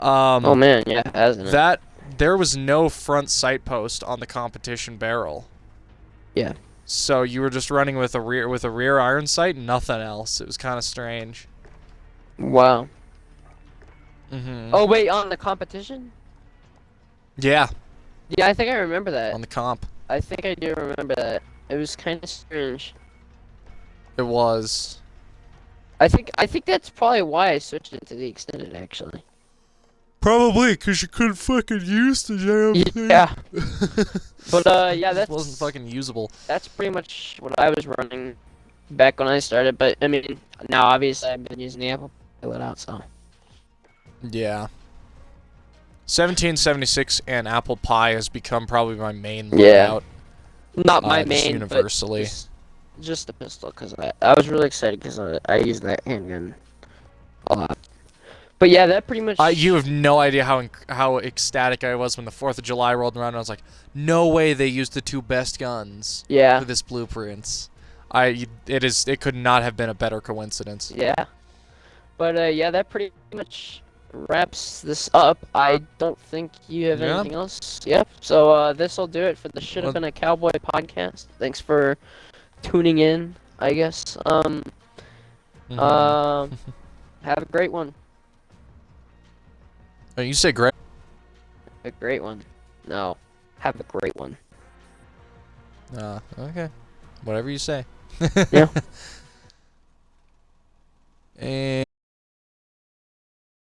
Oh man, yeah, hasn't it? There was no front sight post on the competition barrel. Yeah. So you were just running with a rear iron sight, nothing else. It was kind of strange. Wow. Oh wait, on the competition? Yeah. Yeah, I think I remember that. On the comp. I think I do remember that. It was kind of strange. It was. I think that's probably why I switched it to the extended, actually. Probably, because you couldn't fucking use the damn thing. Yeah. But, yeah, that wasn't fucking usable. That's pretty much what I was running back when I started, but, I mean, now, obviously, I've been using the Apple Pilot out, so. Yeah. 1776 and Apple Pie has become probably my main loadout. Not my main, universally. But just the pistol, because I was really excited because I used that handgun a lot. But yeah, that pretty much. You have no idea how ecstatic I was when the 4th of July rolled around and I was like, no way they used the two best guns for this blueprints. It could not have been a better coincidence. Yeah. But yeah, that pretty much wraps this up. I don't think you have anything else. Yep. So this will do it for the Should Have Been a Cowboy podcast. Thanks for tuning in, I guess. Have a great one. Oh, you say great? A great one. No. Have a great one. Okay. Whatever you say. Yeah.